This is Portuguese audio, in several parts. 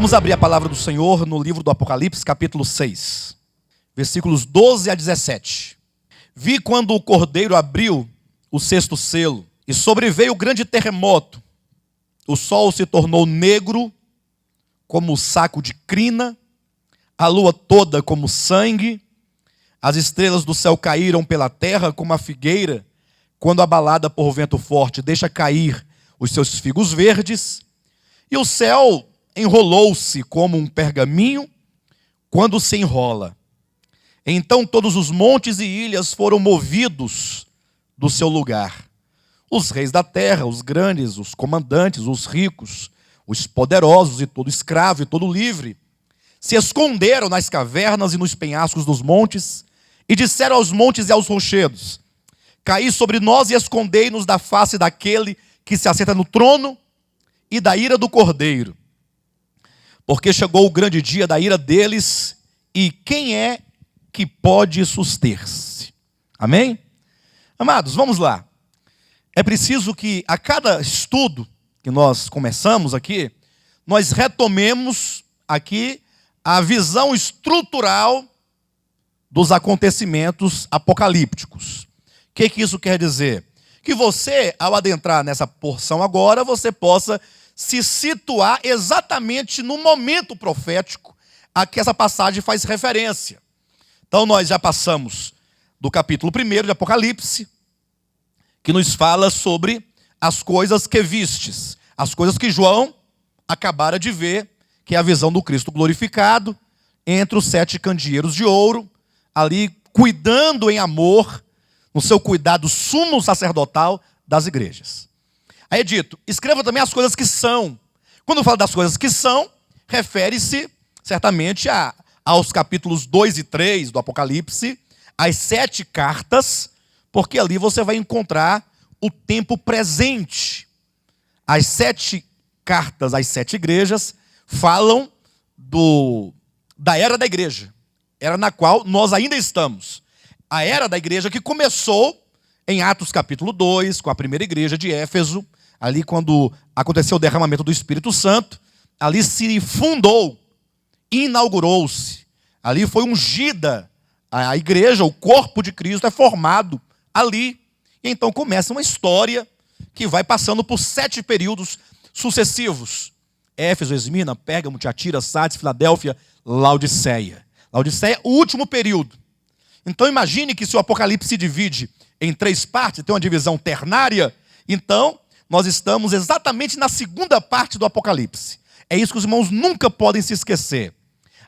Vamos abrir a palavra do Senhor no livro do Apocalipse, capítulo 6, versículos 12 a 17. Vi quando o Cordeiro abriu o sexto selo, e sobreveio o grande terremoto. O sol se tornou negro, como saco de crina, a lua toda como sangue, as estrelas do céu caíram pela terra como a figueira, quando abalada por vento forte deixa cair os seus figos verdes, e o céu enrolou-se como um pergaminho quando se enrola. Então todos os montes e ilhas foram movidos do seu lugar. Os reis da terra, os grandes, os comandantes, os ricos, os poderosos e todo escravo e todo livre, se esconderam nas cavernas e nos penhascos dos montes e disseram aos montes e aos rochedos: caí sobre nós e escondei-nos da face daquele que se assenta no trono e da ira do Cordeiro. Porque chegou o grande dia da ira deles, e quem é que pode suster-se? Amém? Amados, vamos lá. É preciso que a cada estudo que nós começamos aqui, nós retomemos aqui a visão estrutural dos acontecimentos apocalípticos. O que isso quer dizer? Que você, ao adentrar nessa porção agora, você possa se situar exatamente no momento profético a que essa passagem faz referência. Então nós já passamos do capítulo 1 de Apocalipse, que nos fala sobre as coisas que vistes, as coisas que João acabara de ver, que é a visão do Cristo glorificado, entre os 7 candeeiros de ouro, ali cuidando em amor, no seu cuidado sumo sacerdotal das igrejas. Aí é dito, escreva também as coisas que são. Quando fala das coisas que são, refere-se certamente aos capítulos 2 e 3 do Apocalipse, às 7 cartas, porque ali você vai encontrar o tempo presente. As 7 cartas às 7 igrejas falam da era da igreja, era na qual nós ainda estamos. A era da igreja que começou em Atos capítulo 2, com a primeira igreja de Éfeso, ali quando aconteceu o derramamento do Espírito Santo, ali se fundou, inaugurou-se, ali foi ungida a igreja, o corpo de Cristo é formado ali. E então começa uma história que vai passando por 7 períodos sucessivos. Éfeso, Esmirna, Pérgamo, Tiatira, Sardes, Filadélfia, Laodiceia. Laodiceia, o último período. Então imagine que se o Apocalipse se divide em 3 partes, tem uma divisão ternária, então nós estamos exatamente na segunda parte do Apocalipse. É isso que os irmãos nunca podem se esquecer.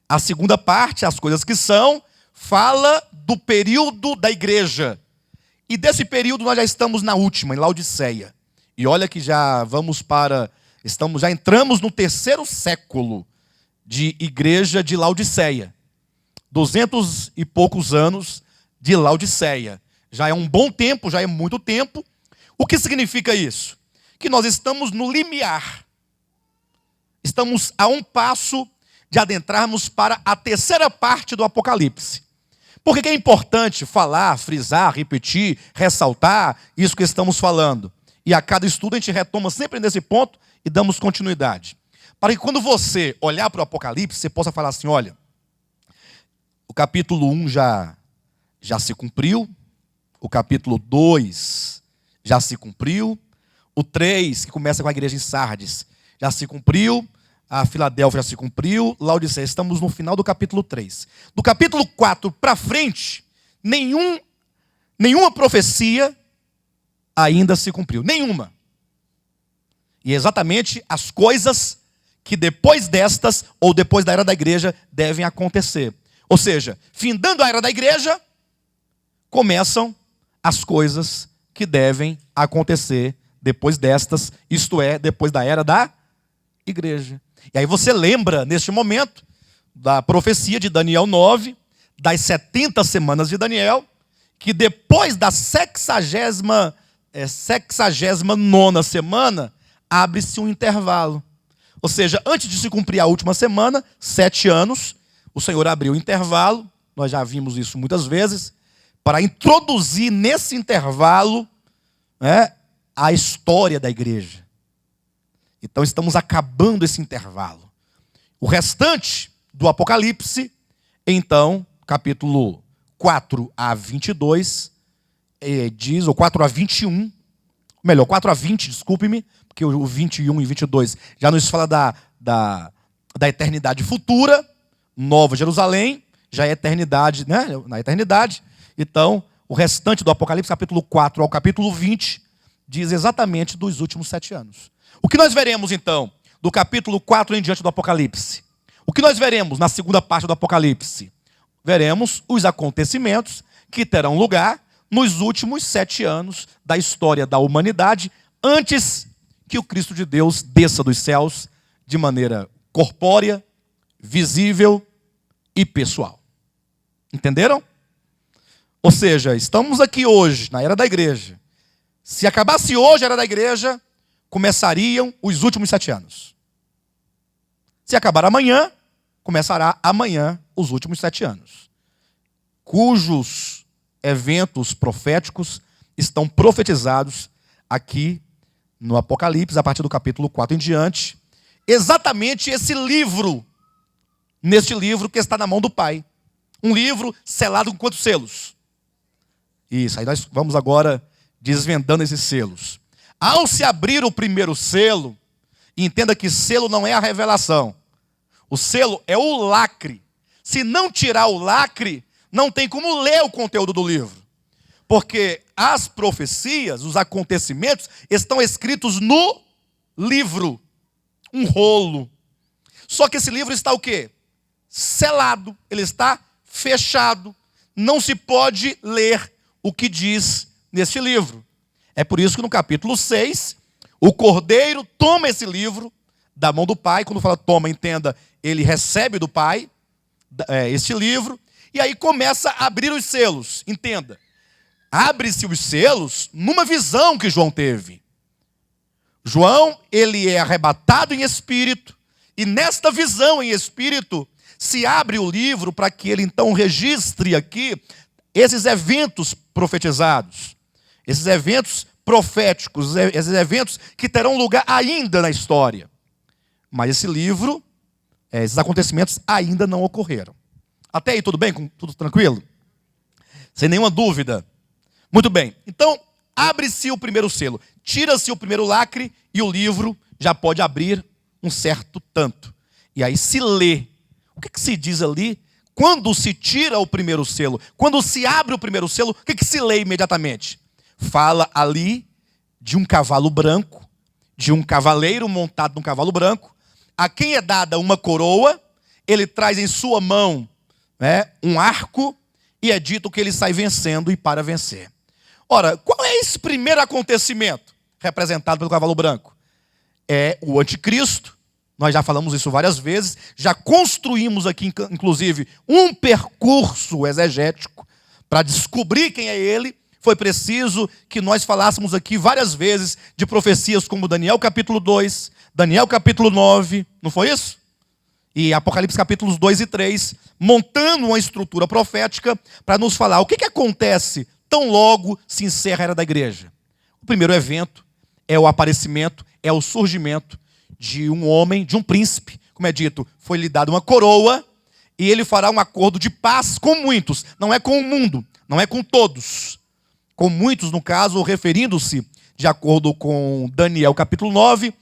A segunda parte, as coisas que são, fala do período da igreja. E desse período nós já estamos na última, em Laodiceia. E olha que já entramos no 3º século de igreja de Laodiceia. 200 e poucos anos de Laodiceia. Já é um bom tempo, já é muito tempo. O que significa isso? Que nós estamos no limiar. Estamos a um passo de adentrarmos para a 3ª parte do Apocalipse. Por que é importante falar, frisar, repetir, ressaltar isso que estamos falando? E a cada estudo a gente retoma sempre nesse ponto e damos continuidade. Para que quando você olhar para o Apocalipse, você possa falar assim, olha, o capítulo 1 já se cumpriu, o capítulo 2 já se cumpriu, o 3, que começa com a igreja em Sardes, já se cumpriu, a Filadélfia já se cumpriu, Laodiceia, estamos no final do capítulo 3. Do capítulo 4 para frente, nenhuma profecia ainda se cumpriu, nenhuma. E exatamente as coisas que depois destas, ou depois da era da igreja, devem acontecer. Ou seja, findando a era da igreja, começam as coisas que devem acontecer depois destas, isto é, depois da era da igreja. E aí você lembra, neste momento, da profecia de Daniel 9, das 70 semanas de Daniel, que depois da 69ª semana, abre-se um intervalo. Ou seja, antes de se cumprir a última semana, 7 anos, o Senhor abriu o intervalo, nós já vimos isso muitas vezes, para introduzir nesse intervalo a história da igreja. Então estamos acabando esse intervalo. O restante do Apocalipse, então, capítulo 4 a 22, diz, ou 4 a 21, melhor, 4 a 20, desculpe-me, porque o 21 e 22 já nos fala da eternidade futura, Nova Jerusalém, já é eternidade, né? Na eternidade. Então, o restante do Apocalipse, capítulo 4 ao capítulo 20, diz exatamente dos últimos 7 anos. O que nós veremos, então, do capítulo 4 em diante do Apocalipse? O que nós veremos na segunda parte do Apocalipse? Veremos os acontecimentos que terão lugar nos últimos 7 anos da história da humanidade, antes que o Cristo de Deus desça dos céus de maneira corpórea, visível e pessoal. Entenderam? Ou seja, estamos aqui hoje, na era da igreja. Se acabasse hoje a era da igreja, começariam os últimos 7 anos. Se acabar amanhã, começará amanhã os últimos 7 anos. Cujos eventos proféticos estão profetizados aqui no Apocalipse, a partir do capítulo 4 em diante. Exatamente esse livro, neste livro que está na mão do Pai. Um livro selado com quantos selos? Isso, aí nós vamos agora desvendando esses selos. Ao se abrir o primeiro selo, entenda que selo não é a revelação. O selo é o lacre. Se não tirar o lacre, não tem como ler o conteúdo do livro. Porque as profecias, os acontecimentos, estão escritos no livro. Um rolo. Só que esse livro está o quê? Selado. Ele está fechado. Não se pode ler o que diz neste livro. É por isso que no capítulo 6, o Cordeiro toma esse livro da mão do Pai. Quando fala toma, entenda, ele recebe do Pai este livro. E aí começa a abrir os selos. Entenda. Abre-se os selos numa visão que João teve. João, ele é arrebatado em espírito. E nesta visão em espírito, se abre o livro para que ele então registre aqui esses eventos profetizados, esses eventos proféticos, esses eventos que terão lugar ainda na história. Mas esse livro, esses acontecimentos ainda não ocorreram. Até aí tudo bem? Tudo tranquilo? Sem nenhuma dúvida? Muito bem. Então, abre-se o primeiro selo, tira-se o primeiro lacre e o livro já pode abrir um certo tanto. E aí se lê. O que se diz ali? Quando se tira o primeiro selo, quando se abre o primeiro selo, o que se lê imediatamente? Fala ali de um cavalo branco, de um cavaleiro montado num cavalo branco, a quem é dada uma coroa, ele traz em sua mão um arco, e é dito que ele sai vencendo e para vencer. Ora, qual é esse primeiro acontecimento representado pelo cavalo branco? É o anticristo. Nós já falamos isso várias vezes, já construímos aqui, inclusive, um percurso exegético para descobrir quem é ele. Foi preciso que nós falássemos aqui várias vezes de profecias como Daniel capítulo 2, Daniel capítulo 9, não foi isso? E Apocalipse capítulos 2 e 3, montando uma estrutura profética para nos falar o que acontece tão logo se encerra a era da igreja. O primeiro evento é o aparecimento, é o surgimento de um homem, de um príncipe, como é dito, foi-lhe dada uma coroa, e ele fará um acordo de paz com muitos, não é com o mundo, não é com todos, com muitos, no caso, referindo-se, de acordo com Daniel capítulo 9,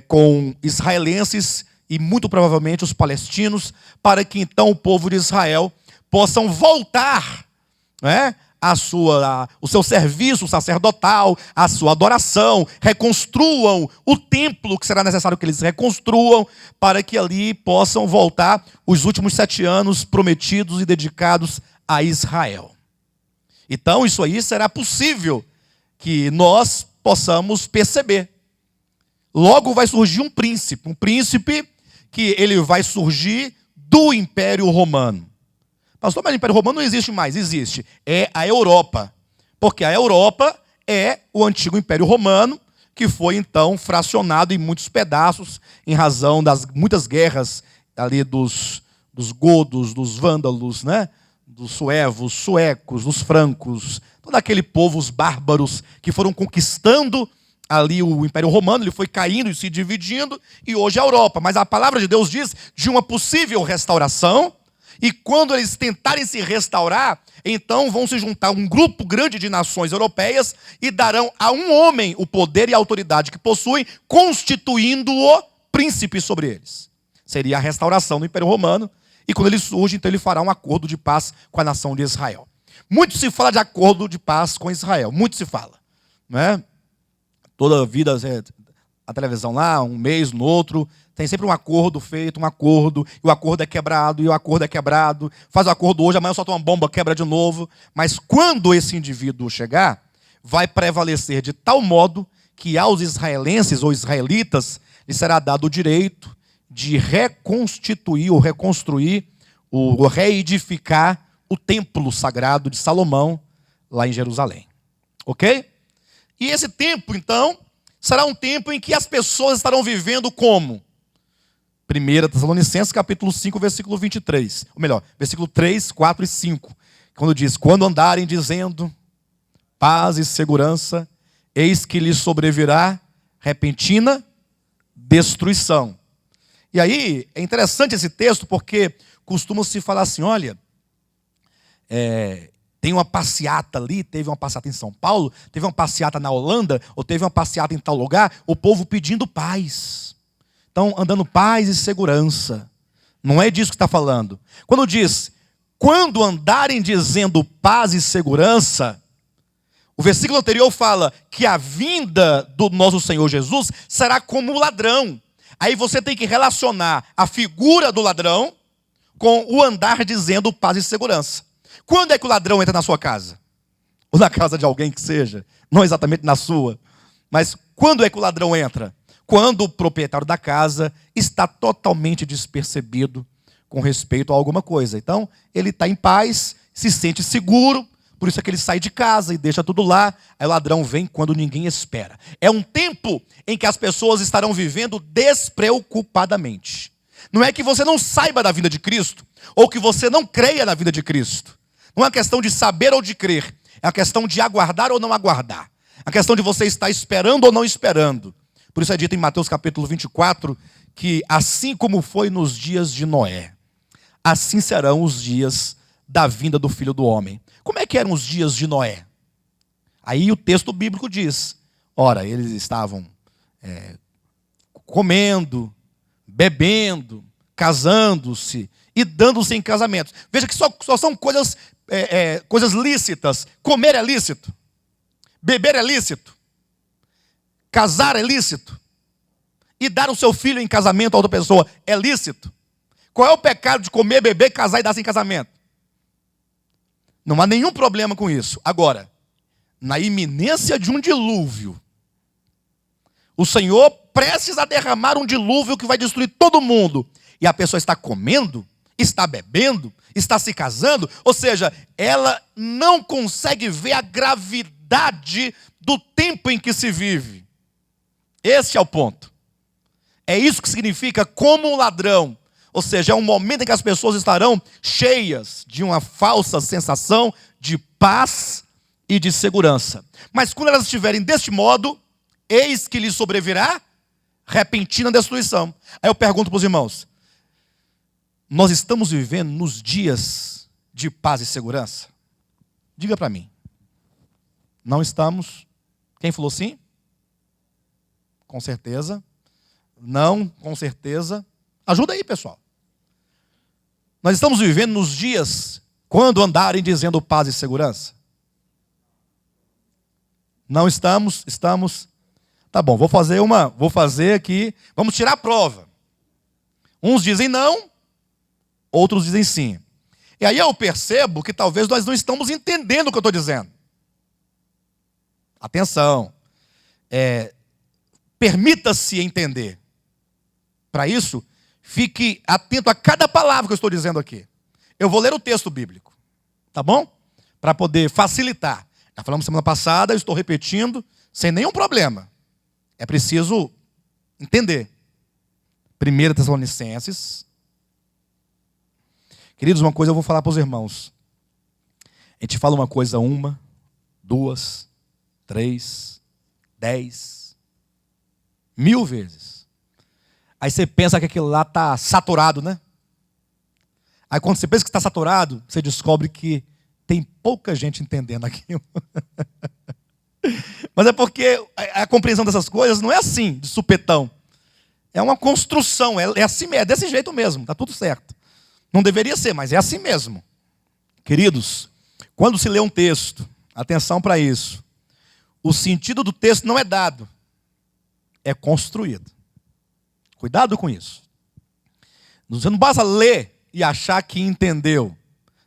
com israelenses e muito provavelmente os palestinos, para que então o povo de Israel possam voltar, o seu serviço sacerdotal, a sua adoração, reconstruam o templo que será necessário que eles reconstruam, para que ali possam voltar os últimos 7 anos prometidos e dedicados a Israel. Então isso aí será possível que nós possamos perceber. Logo vai surgir um príncipe que ele vai surgir do Império Romano. Pastor, mas o Império Romano não existe mais. Existe. É a Europa. Porque a Europa é o antigo Império Romano, que foi então fracionado em muitos pedaços, em razão das muitas guerras ali dos godos, dos vândalos, dos suevos, suecos, dos francos, todo aquele povo, os bárbaros, que foram conquistando ali o Império Romano, ele foi caindo e se dividindo, e hoje é a Europa. Mas a palavra de Deus diz de uma possível restauração, e quando eles tentarem se restaurar, então vão se juntar um grupo grande de nações europeias e darão a um homem o poder e a autoridade que possuem, constituindo-o príncipe sobre eles. Seria a restauração do Império Romano, e quando ele surge, então ele fará um acordo de paz com a nação de Israel. Muito se fala de acordo de paz com Israel, muito se fala, não é? Toda a vida, a televisão lá, um mês, no outro, tem sempre um acordo feito, um acordo, e o acordo é quebrado, e o acordo é quebrado. Faz o acordo hoje, amanhã solta uma bomba, quebra de novo. Mas quando esse indivíduo chegar, vai prevalecer de tal modo que aos israelenses ou israelitas lhes será dado o direito de reconstituir ou reconstruir, ou reedificar o templo sagrado de Salomão, lá em Jerusalém. Ok? E esse tempo, então, será um tempo em que as pessoas estarão vivendo como? 1 Tessalonicenses, capítulo 5, versículo 23. Ou melhor, versículo 3, 4 e 5. Quando diz, quando andarem dizendo paz e segurança, eis que lhes sobrevirá repentina destruição. E aí, é interessante esse texto, porque costuma-se falar assim, olha, tem uma passeata ali, teve uma passeata em São Paulo, teve uma passeata na Holanda, ou teve uma passeata em tal lugar, o povo pedindo paz. Então, andando paz e segurança. Não é disso que está falando. Quando diz, quando andarem dizendo paz e segurança, o versículo anterior fala que a vinda do nosso Senhor Jesus será como ladrão. Aí você tem que relacionar a figura do ladrão com o andar dizendo paz e segurança. Quando é que o ladrão entra na sua casa? Ou na casa de alguém que seja, não exatamente na sua. Mas quando é que o ladrão entra? Quando o proprietário da casa está totalmente despercebido com respeito a alguma coisa. Então, ele está em paz, se sente seguro, por isso é que ele sai de casa e deixa tudo lá. Aí o ladrão vem quando ninguém espera. É um tempo em que as pessoas estarão vivendo despreocupadamente. Não é que você não saiba da vinda de Cristo, ou que você não creia na vinda de Cristo. Não é uma questão de saber ou de crer. É uma questão de aguardar ou não aguardar. É uma questão de você estar esperando ou não esperando. Por isso é dito em Mateus capítulo 24, que assim como foi nos dias de Noé, assim serão os dias da vinda do Filho do Homem. Como é que eram os dias de Noé? Aí o texto bíblico diz, ora, eles estavam comendo, bebendo, casando-se e dando-se em casamentos. Veja que só são coisas lícitas. Comer é lícito. Beber é lícito. Casar é lícito. E dar o seu filho em casamento a outra pessoa é lícito. Qual é o pecado de comer, beber, casar e dar-se em casamento? Não há nenhum problema com isso. Agora, na iminência de um dilúvio, o Senhor prestes a derramar um dilúvio que vai destruir todo mundo, e a pessoa está comendo, está bebendo, está se casando, ou seja, ela não consegue ver a gravidade do tempo em que se vive. Esse é o ponto. É isso que significa como um ladrão. Ou seja, é um momento em que as pessoas estarão cheias de uma falsa sensação de paz e de segurança. Mas quando elas estiverem deste modo, eis que lhes sobrevirá repentina destruição. Aí eu pergunto para os irmãos, nós estamos vivendo nos dias de paz e segurança? Diga para mim. Não estamos? Quem falou sim? Com certeza. Não, com certeza. Ajuda aí, pessoal. Nós estamos vivendo nos dias quando andarem dizendo paz e segurança? Não estamos? Estamos. Tá bom, vou fazer aqui, vamos tirar a prova. Uns dizem não, outros dizem sim. E aí eu percebo que talvez nós não estamos entendendo o que eu estou dizendo. Atenção. Permita-se entender. Para isso, fique atento a cada palavra que eu estou dizendo aqui. Eu vou ler o texto bíblico, tá bom? Para poder facilitar. Já falamos semana passada, eu estou repetindo, sem nenhum problema. É preciso entender. 1 Tessalonicenses. Queridos, uma coisa eu vou falar para os irmãos. A gente fala uma coisa 1, 2, 3, 10, 1000 vezes. Aí você pensa que aquilo lá está saturado, né? Aí quando você pensa que está saturado, você descobre que tem pouca gente entendendo aquilo. Mas é porque a compreensão dessas coisas não é assim, de supetão. É uma construção, é assim, é desse jeito mesmo, está tudo certo. Não deveria ser, mas é assim mesmo. Queridos, quando se lê um texto, atenção para isso, o sentido do texto não é dado, é construído. Cuidado com isso. Você não basta ler e achar que entendeu.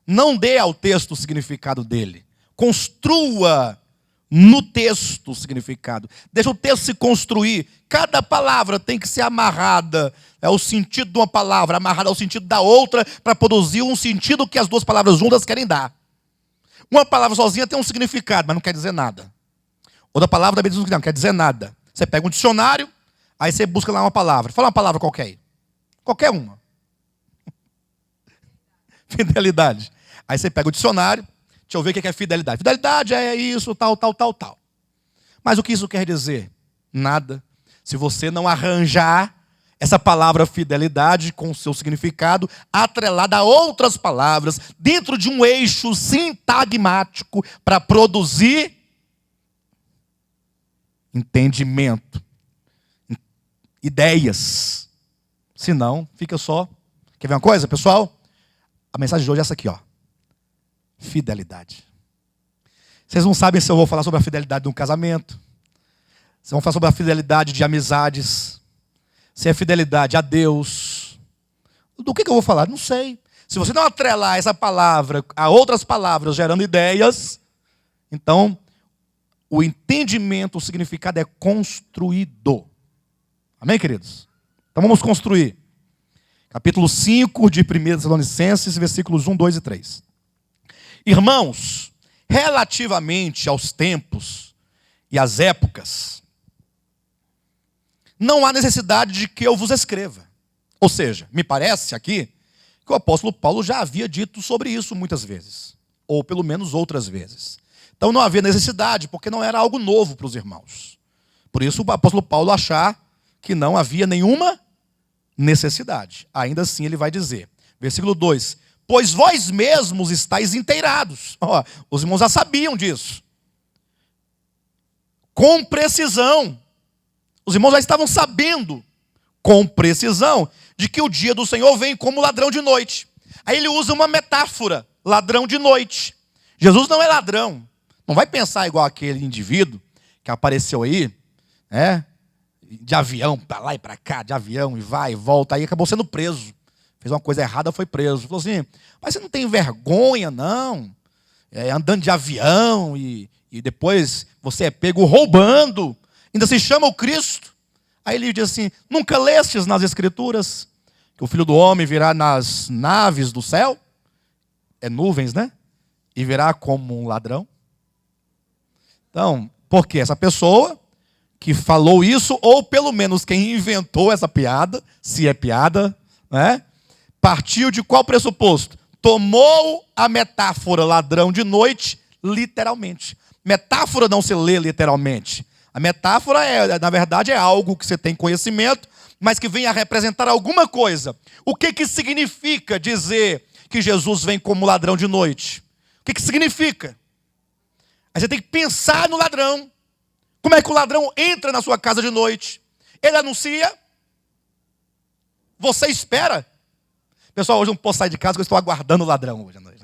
Não dê ao texto o significado dele. Construa no texto o significado. Deixa o texto se construir. Cada palavra tem que ser amarrada. É o sentido de uma palavra, amarrada ao sentido da outra, para produzir um sentido que as duas palavras juntas querem dar. Uma palavra sozinha tem um significado, mas não quer dizer nada. Outra palavra também não quer dizer nada. Você pega um dicionário, aí você busca lá uma palavra. Fala uma palavra qualquer aí. Qualquer uma. Fidelidade. Aí você pega o dicionário, deixa eu ver o que é fidelidade. Fidelidade é isso, tal. Mas o que isso quer dizer? Nada. Se você não arranjar essa palavra fidelidade com o seu significado atrelada a outras palavras, dentro de um eixo sintagmático para produzir entendimento, ideias. Senão, fica só. Quer ver uma coisa, pessoal? A mensagem de hoje é essa aqui, ó. Fidelidade. Vocês não sabem se eu vou falar sobre a fidelidade de um casamento. Vocês vão falar sobre a fidelidade de amizades. Se é fidelidade a Deus. Do que eu vou falar? Não sei. Se você não atrelar essa palavra a outras palavras gerando ideias, então o entendimento, o significado é construído. Amém, queridos? Então vamos construir. Capítulo 5 de 1 Tessalonicenses, versículos 1, 2 e 3. Irmãos, relativamente aos tempos e às épocas, não há necessidade de que eu vos escreva. Ou seja, me parece aqui que o apóstolo Paulo já havia dito sobre isso muitas vezes, ou pelo menos outras vezes. Então não havia necessidade, porque não era algo novo para os irmãos. Por isso o apóstolo Paulo achar que não havia nenhuma necessidade. Ainda assim ele vai dizer, versículo 2, pois vós mesmos estáis inteirados. Os irmãos já sabiam disso. Com precisão. Os irmãos já estavam sabendo, com precisão, de que o dia do Senhor vem como ladrão de noite. Aí ele usa uma metáfora, ladrão de noite. Jesus não é ladrão. Não vai pensar igual aquele indivíduo que apareceu aí, de avião, para lá e para cá, de avião, e vai e volta, aí acabou sendo preso. Fez uma coisa errada, foi preso. Falou assim, mas você não tem vergonha, não? Andando de avião e depois você é pego roubando, ainda se chama o Cristo. Aí ele diz assim, nunca lestes nas Escrituras que o Filho do Homem virá nas naves do céu? É nuvens, né? E virá como um ladrão. Então, por quê? Essa pessoa que falou isso, ou pelo menos quem inventou essa piada, se é piada, partiu de qual pressuposto? Tomou a metáfora ladrão de noite, literalmente. Metáfora não se lê literalmente. A metáfora, na verdade, é algo que você tem conhecimento, mas que vem a representar alguma coisa. O que significa dizer que Jesus vem como ladrão de noite? O que significa? Aí você tem que pensar no ladrão. Como é que o ladrão entra na sua casa de noite? Ele anuncia. Você espera. Pessoal, hoje eu não posso sair de casa porque eu estou aguardando o ladrão hoje à noite.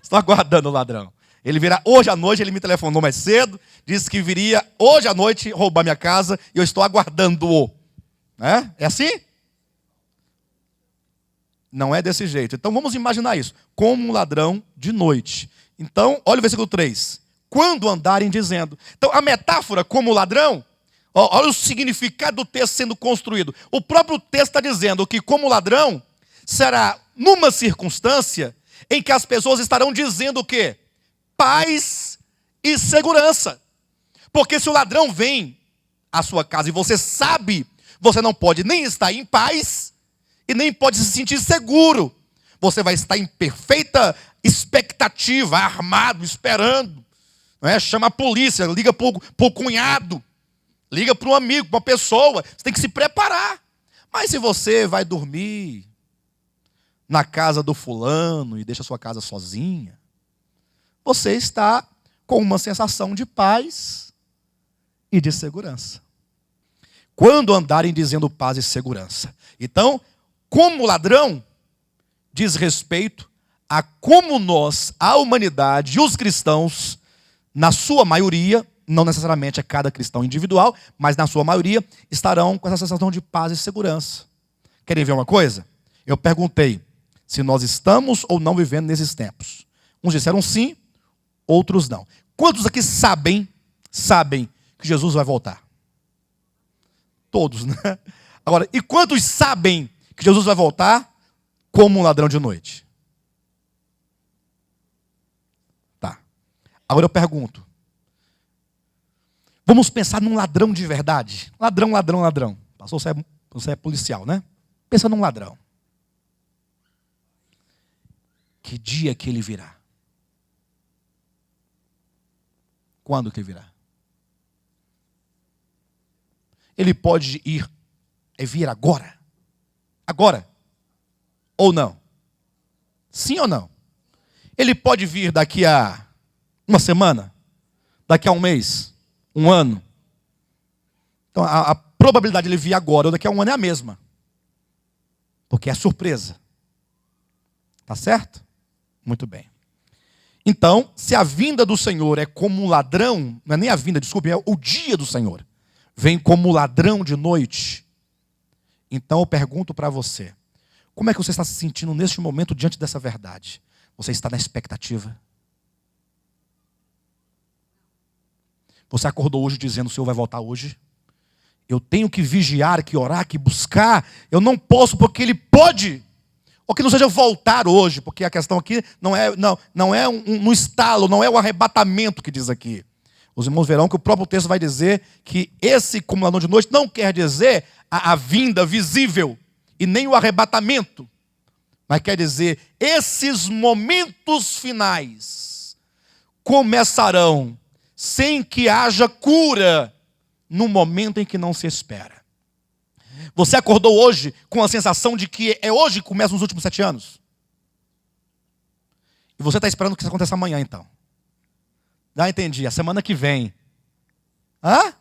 Estou aguardando o ladrão. Ele virá hoje à noite, ele me telefonou mais cedo, disse que viria hoje à noite roubar minha casa e eu estou aguardando-o. É assim? Não é desse jeito. Então vamos imaginar isso. Como um ladrão de noite. Então, olha o versículo 3. Quando andarem dizendo. Então, a metáfora como ladrão, olha o significado do texto sendo construído. O próprio texto está dizendo que como ladrão, será numa circunstância em que as pessoas estarão dizendo o quê? Paz e segurança. Porque se o ladrão vem à sua casa e você sabe, você não pode nem estar em paz e nem pode se sentir seguro. Você vai estar em perfeita expectativa, armado, esperando. Chama a polícia, liga para o cunhado. liga para um amigo, para uma pessoa. Você tem que se preparar. Mas se você vai dormir na casa do fulano e deixa a sua casa sozinha, você está com uma sensação de paz e de segurança. Quando andarem dizendo paz e segurança. Então, como ladrão, diz respeito a como nós, a humanidade e os cristãos, na sua maioria, não necessariamente é cada cristão individual, mas na sua maioria, estarão com essa sensação de paz e segurança. Querem ver uma coisa? Eu perguntei se nós estamos ou não vivendo nesses tempos. Uns disseram sim, outros não. Quantos aqui sabem que Jesus vai voltar? Todos, né? Agora, e quantos sabem que Jesus vai voltar como um ladrão de noite? Tá. Agora eu pergunto. Vamos pensar num ladrão de verdade. Ladrão, ladrão, ladrão. Pastor, você é policial, né? Pensa num ladrão. Que dia que ele virá? Quando que ele virá? Ele pode vir agora? Agora? Ou não? Sim ou não? Ele pode vir daqui a uma semana? Daqui a um mês? Um ano? Então a probabilidade de ele vir agora ou daqui a um ano é a mesma. Porque é surpresa. Tá certo? Muito bem. Então, se a vinda do Senhor é como um ladrão, não é nem a vinda, desculpe, é o dia do Senhor. Vem como ladrão de noite. Então eu pergunto para você, como é que você está se sentindo neste momento diante dessa verdade? Você está na expectativa? Você acordou hoje dizendo, o Senhor vai voltar hoje? Eu tenho que vigiar, que orar, que buscar. Eu não posso porque Ele pode. Ou que não seja voltar hoje, porque a questão aqui não é um estalo, não é o arrebatamento que diz aqui. Os irmãos verão que o próprio texto vai dizer que esse como ladrão de noite não quer dizer a vinda visível e nem o arrebatamento. Mas quer dizer, esses momentos finais começarão sem que haja cura no momento em que não se espera. Você acordou hoje com a sensação de que é hoje que começam os últimos 7 anos? E você está esperando que isso aconteça amanhã, então? Já entendi, a semana que vem. Hã?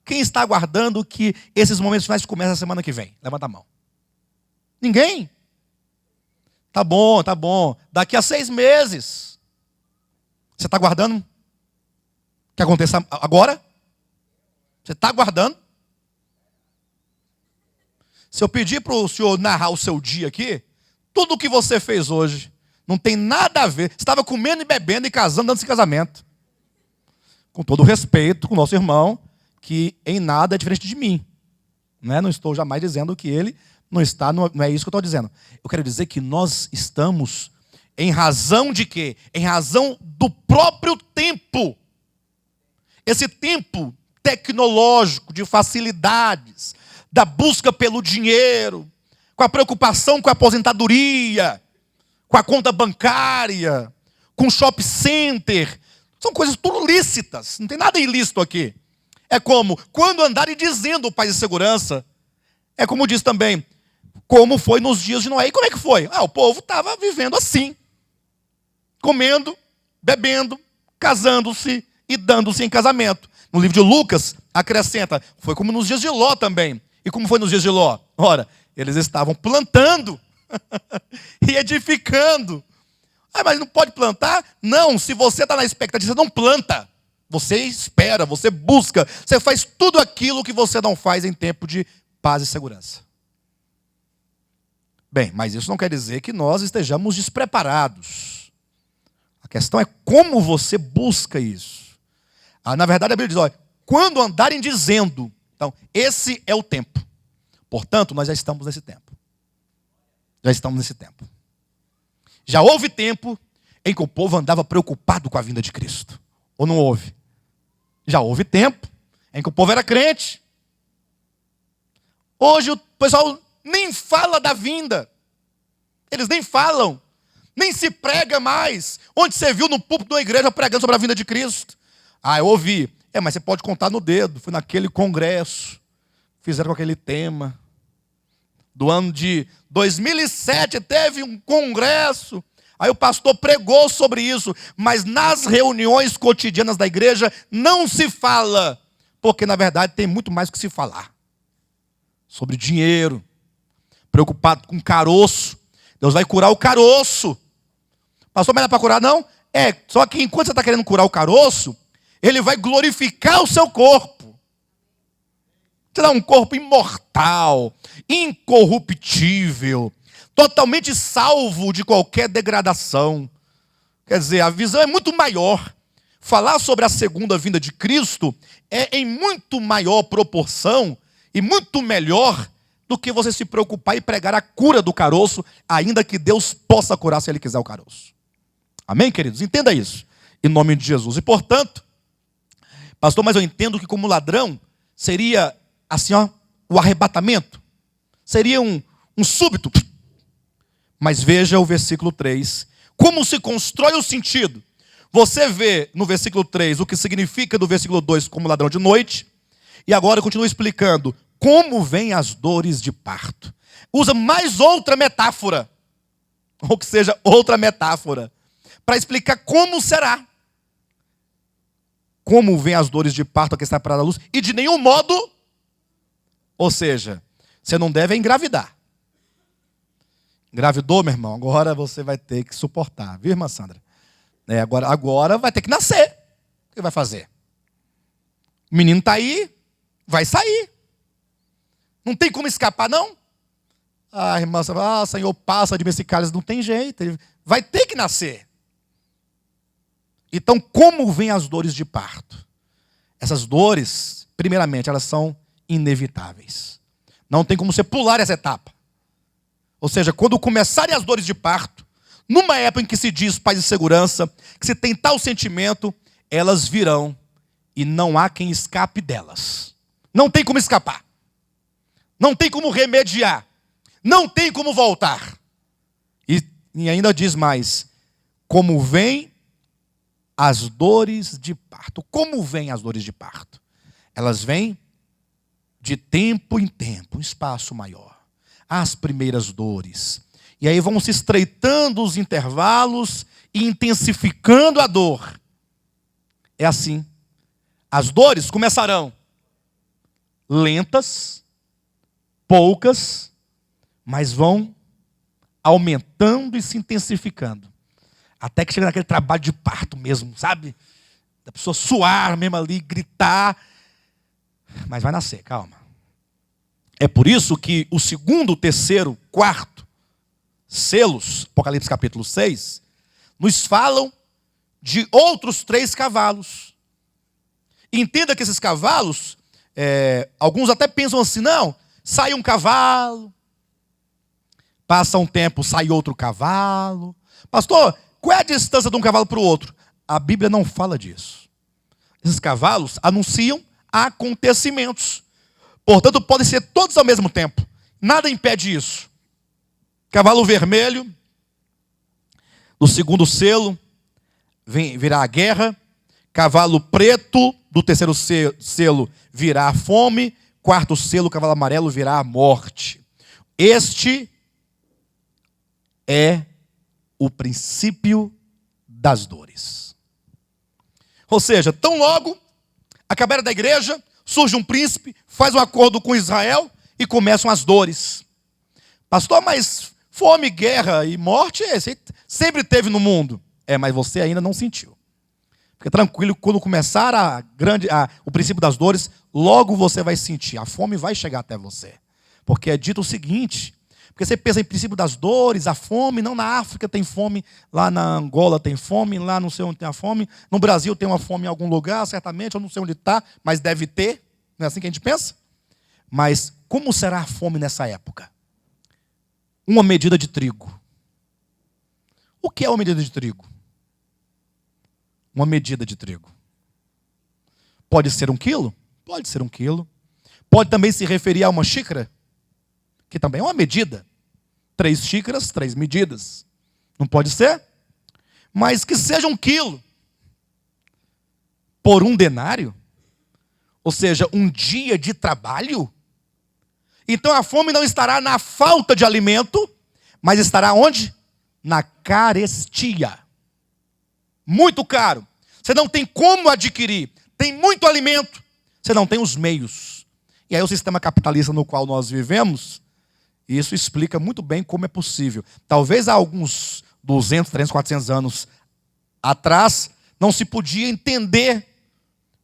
Quem está aguardando que esses momentos finais comecem a semana que vem? Levanta a mão. Ninguém? Tá bom, tá bom. Daqui a 6 meses. Você está aguardando que aconteça agora? Você está aguardando? Se eu pedir para o senhor narrar o seu dia aqui, tudo o que você fez hoje não tem nada a ver. Você estava comendo e bebendo e casando antes de casamento. Com todo o respeito com o nosso irmão, que em nada é diferente de mim. Não estou jamais dizendo que ele não está, não é isso que eu estou dizendo. Eu quero dizer que nós estamos em razão de quê? Em razão do próprio tempo. Esse tempo tecnológico, de facilidades, da busca pelo dinheiro, com a preocupação com a aposentadoria, com a conta bancária, com o shopping center. São coisas tudo lícitas, não tem nada ilícito aqui. É como, quando andarem dizendo paz e segurança, é como diz também, como foi nos dias de Noé. E como é que foi? O povo estava vivendo assim, comendo, bebendo, casando-se e dando-se em casamento. No livro de Lucas, acrescenta, foi como nos dias de Ló também. E como foi nos dias de Ló? Ora, eles estavam plantando e edificando. Mas não pode plantar? Não, se você está na expectativa, você não planta. Você espera, você busca, você faz tudo aquilo que você não faz em tempo de paz e segurança. Bem, mas isso não quer dizer que nós estejamos despreparados. A questão é como você busca isso. Na verdade, a Bíblia diz, olha, quando andarem dizendo, então, esse é o tempo. Portanto, nós já estamos nesse tempo. Já estamos nesse tempo. Já houve tempo em que o povo andava preocupado com a vinda de Cristo. Ou não houve? Já houve tempo em que o povo era crente. Hoje o pessoal nem fala da vinda. Eles nem falam. Nem se prega mais. Onde você viu no púlpito da igreja pregando sobre a vinda de Cristo? Eu ouvi. Mas você pode contar no dedo. Foi naquele congresso, fizeram com aquele tema. Do ano de 2007 teve um congresso. Aí o pastor pregou sobre isso. Mas nas reuniões cotidianas da igreja não se fala. Porque na verdade tem muito mais que se falar. Sobre dinheiro. Preocupado com caroço. Deus vai curar o caroço. Pastor, mas não é para curar não? Só que enquanto você está querendo curar o caroço, Ele vai glorificar o seu corpo. Te dá um corpo imortal, incorruptível, totalmente salvo de qualquer degradação. Quer dizer, a visão é muito maior. Falar sobre a segunda vinda de Cristo é em muito maior proporção e muito melhor do que você se preocupar e pregar a cura do caroço, ainda que Deus possa curar se Ele quiser o caroço. Amém, queridos? Entenda isso, em nome de Jesus. E, portanto, pastor, mas eu entendo que como ladrão seria assim, o arrebatamento. Seria um súbito. Mas veja o versículo 3. Como se constrói o sentido. Você vê no versículo 3 o que significa do versículo 2 como ladrão de noite. E agora continua explicando como vêm as dores de parto. Usa mais outra metáfora. Ou que seja, outra metáfora. Para explicar como será. Como vêm as dores de parto que está para a luz. E de nenhum modo, ou seja, você não deve engravidar. Engravidou, meu irmão, agora você vai ter que suportar. Viu, irmã Sandra? Agora vai ter que nascer. O que vai fazer? O menino está aí, vai sair. Não tem como escapar, não? Irmã Sandra, Senhor, passa de mim esse cálice. Não tem jeito, ele vai ter que nascer. Então, como vêm as dores de parto? Essas dores, primeiramente, elas são inevitáveis. Não tem como você pular essa etapa. Ou seja, quando começarem as dores de parto, numa época em que se diz paz e segurança, que se tem tal sentimento, elas virão e não há quem escape delas. Não tem como escapar. Não tem como remediar. Não tem como voltar. E ainda diz mais, como vêm as dores de parto. Como vêm as dores de parto? Elas vêm de tempo em tempo, um espaço maior. As primeiras dores. E aí vão se estreitando os intervalos e intensificando a dor. É assim. As dores começarão lentas, poucas, mas vão aumentando e se intensificando. Até que chega naquele trabalho de parto mesmo, sabe? Da pessoa suar mesmo ali, gritar. Mas vai nascer, calma. É por isso que o segundo, terceiro, quarto selos, Apocalipse capítulo 6, nos falam de outros 3 cavalos. Entenda que esses cavalos, alguns até pensam assim, não, sai um cavalo, passa um tempo, sai outro cavalo. Pastor, qual é a distância de um cavalo para o outro? A Bíblia não fala disso. Esses cavalos anunciam acontecimentos. Portanto, podem ser todos ao mesmo tempo. Nada impede isso. Cavalo vermelho, do segundo selo, virá a guerra. Cavalo preto, do terceiro selo, virá a fome. Quarto selo, cavalo amarelo, virá a morte. Este é o princípio das dores. Ou seja, tão logo acabar a era da igreja, surge um príncipe, faz um acordo com Israel e começam as dores. Pastor, mas fome, guerra e morte sempre teve no mundo. Mas você ainda não sentiu. Fica tranquilo, quando começar o princípio das dores, logo você vai sentir. A fome vai chegar até você. Porque é dito o seguinte, porque você pensa em princípio das dores, a fome, não na África tem fome, lá na Angola tem fome, lá não sei onde tem a fome, no Brasil tem uma fome em algum lugar, certamente, eu não sei onde está, mas deve ter, não é assim que a gente pensa? Mas como será a fome nessa época? Uma medida de trigo. O que é uma medida de trigo? Uma medida de trigo. Pode ser 1 quilo? Pode ser 1 quilo. Pode também se referir a uma xícara, que também é uma medida. 3 xícaras, 3 medidas. Não pode ser? Mas que seja 1 quilo. Por 1 denário. Ou seja, um dia de trabalho. Então a fome não estará na falta de alimento, mas estará onde? Na carestia. Muito caro. Você não tem como adquirir. Tem muito alimento. Você não tem os meios. E aí o sistema capitalista no qual nós vivemos, isso explica muito bem como é possível. Talvez há alguns 200, 300, 400 anos atrás, não se podia entender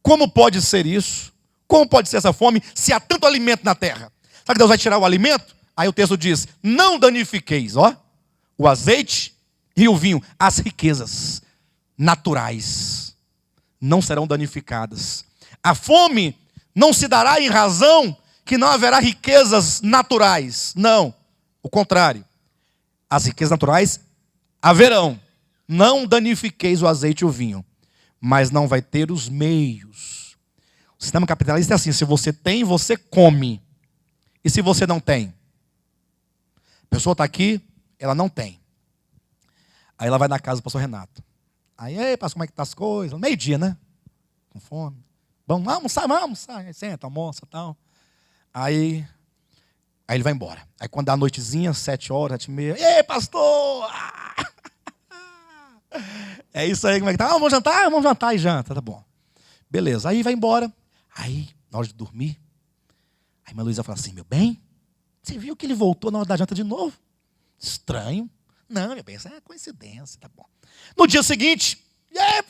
como pode ser isso. Como pode ser essa fome se há tanto alimento na terra? Sabe que Deus vai tirar o alimento? Aí o texto diz, não danifiqueis, o azeite e o vinho, as riquezas naturais não serão danificadas. A fome não se dará em razão que não haverá riquezas naturais. Não, o contrário. As riquezas naturais haverão. Não danifiqueis o azeite e o vinho, mas não vai ter os meios. O sistema capitalista é assim, se você tem, você come. E se você não tem? A pessoa está aqui, ela não tem. Aí ela vai na casa do pastor Renato. Aí, ei, pastor, como é que tá as coisas? Meio-dia, né? Com fome. Vamos almoçar. Aí senta, almoça e tal. Aí ele vai embora. Aí quando dá a noitezinha, 7h, 7h30. Ei, pastor! É isso aí, como é que tá? Vamos jantar? Vamos jantar e janta, tá bom. Beleza, aí vai embora. Aí, na hora de dormir, a irmã Luísa fala assim, meu bem, você viu que ele voltou na hora da janta de novo? Estranho. Não, meu bem, isso é coincidência, tá bom. No dia seguinte, e aí,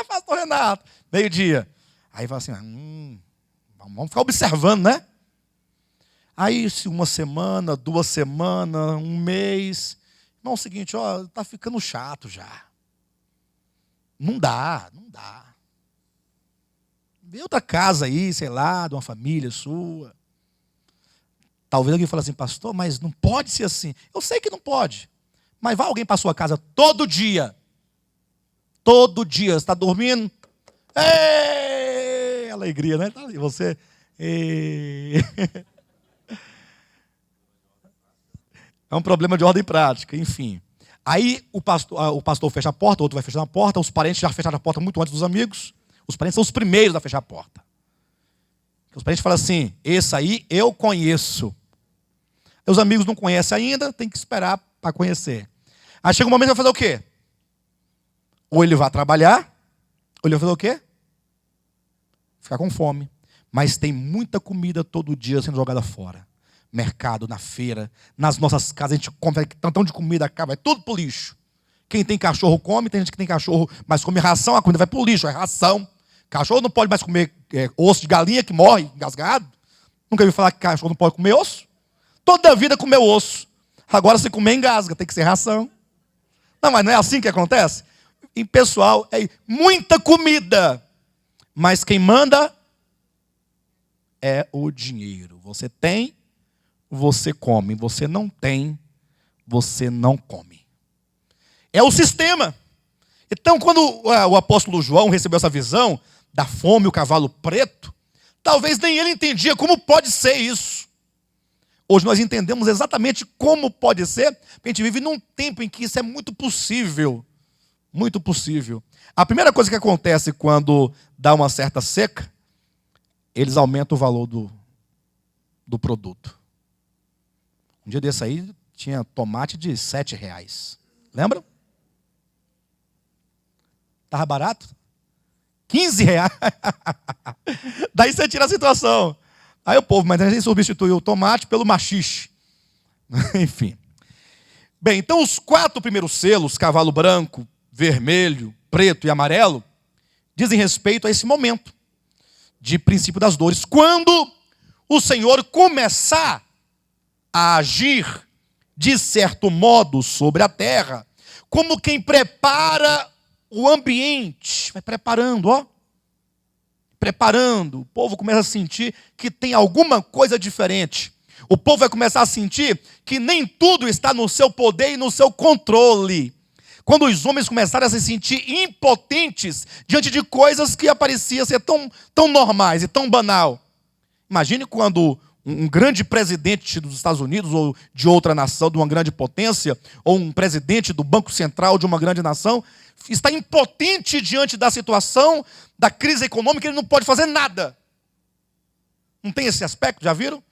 pastor Renato? Meio-dia. Aí fala assim, vamos ficar observando, né? Aí, se uma semana, 2 semanas, 1 mês. Irmão, é o seguinte, tá ficando chato já. Não dá. Vê outra casa aí, sei lá, de uma família sua. Talvez alguém fale assim, pastor, mas não pode ser assim. Eu sei que não pode. Mas vai alguém para a sua casa todo dia. Todo dia. Você está dormindo? Ei! Alegria, né? Tá ali, você... Ei. É um problema de ordem prática, enfim. Aí o pastor fecha a porta, o outro vai fechando a porta, os parentes já fecharam a porta muito antes dos amigos. Os parentes são os primeiros a fechar a porta. Os parentes falam assim, esse aí eu conheço. Os amigos não conhecem ainda, tem que esperar para conhecer. Aí chega um momento que vai fazer o quê? Ou ele vai trabalhar, ou ele vai fazer o quê? Ficar com fome. Mas tem muita comida todo dia sendo jogada fora. Mercado, na feira, nas nossas casas, a gente compra tantão de comida, vai tudo pro lixo. Quem tem cachorro come, tem gente que tem cachorro, mas come ração, a comida vai pro lixo, é ração. Cachorro não pode mais comer osso de galinha que morre engasgado. Nunca ouviu falar que cachorro não pode comer osso? Toda a vida comeu osso. Agora se comer engasga, tem que ser ração. Não, mas não é assim que acontece? Em pessoal, é muita comida. Mas quem manda é o dinheiro. Você tem, você come. Você não tem, você não come. É o sistema. Então, quando o apóstolo João recebeu essa visão da fome, o cavalo preto, talvez nem ele entendia como pode ser isso. Hoje nós entendemos exatamente como pode ser, porque a gente vive num tempo em que isso é muito possível. Muito possível. A primeira coisa que acontece quando dá uma certa seca, eles aumentam o valor do produto. Um dia desse aí, tinha tomate de R$7. Lembram? Estava barato? R$15. Daí você tira a situação. Aí o povo, mas a gente substituiu o tomate pelo machixe. Enfim. Bem, então os 4 primeiros selos, cavalo branco, vermelho, preto e amarelo, dizem respeito a esse momento de princípio das dores. Quando o Senhor começar a agir de certo modo sobre a terra, como quem prepara o ambiente, vai preparando, preparando, o povo começa a sentir que tem alguma coisa diferente. O povo vai começar a sentir que nem tudo está no seu poder e no seu controle. Quando os homens começaram a se sentir impotentes diante de coisas que apareciam ser tão normais e tão banal. Imagine quando um grande presidente dos Estados Unidos ou de outra nação, de uma grande potência, ou um presidente do Banco Central de uma grande nação, está impotente diante da situação, da crise econômica, ele não pode fazer nada. Não tem esse aspecto, já viram?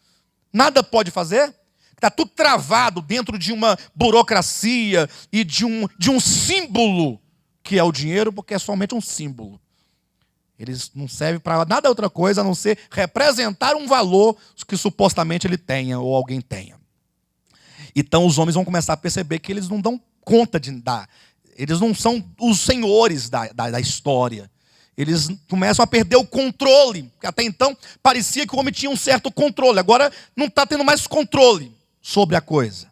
Nada pode fazer. Está tudo travado dentro de uma burocracia e de um símbolo, que é o dinheiro, porque é somente um símbolo. Eles não servem para nada outra coisa a não ser representar um valor que supostamente ele tenha ou alguém tenha. Então os homens vão começar a perceber que eles não dão conta de dar. Eles não são os senhores da história. Eles começam a perder o controle. Porque até então parecia que o homem tinha um certo controle. Agora não está tendo mais controle sobre a coisa.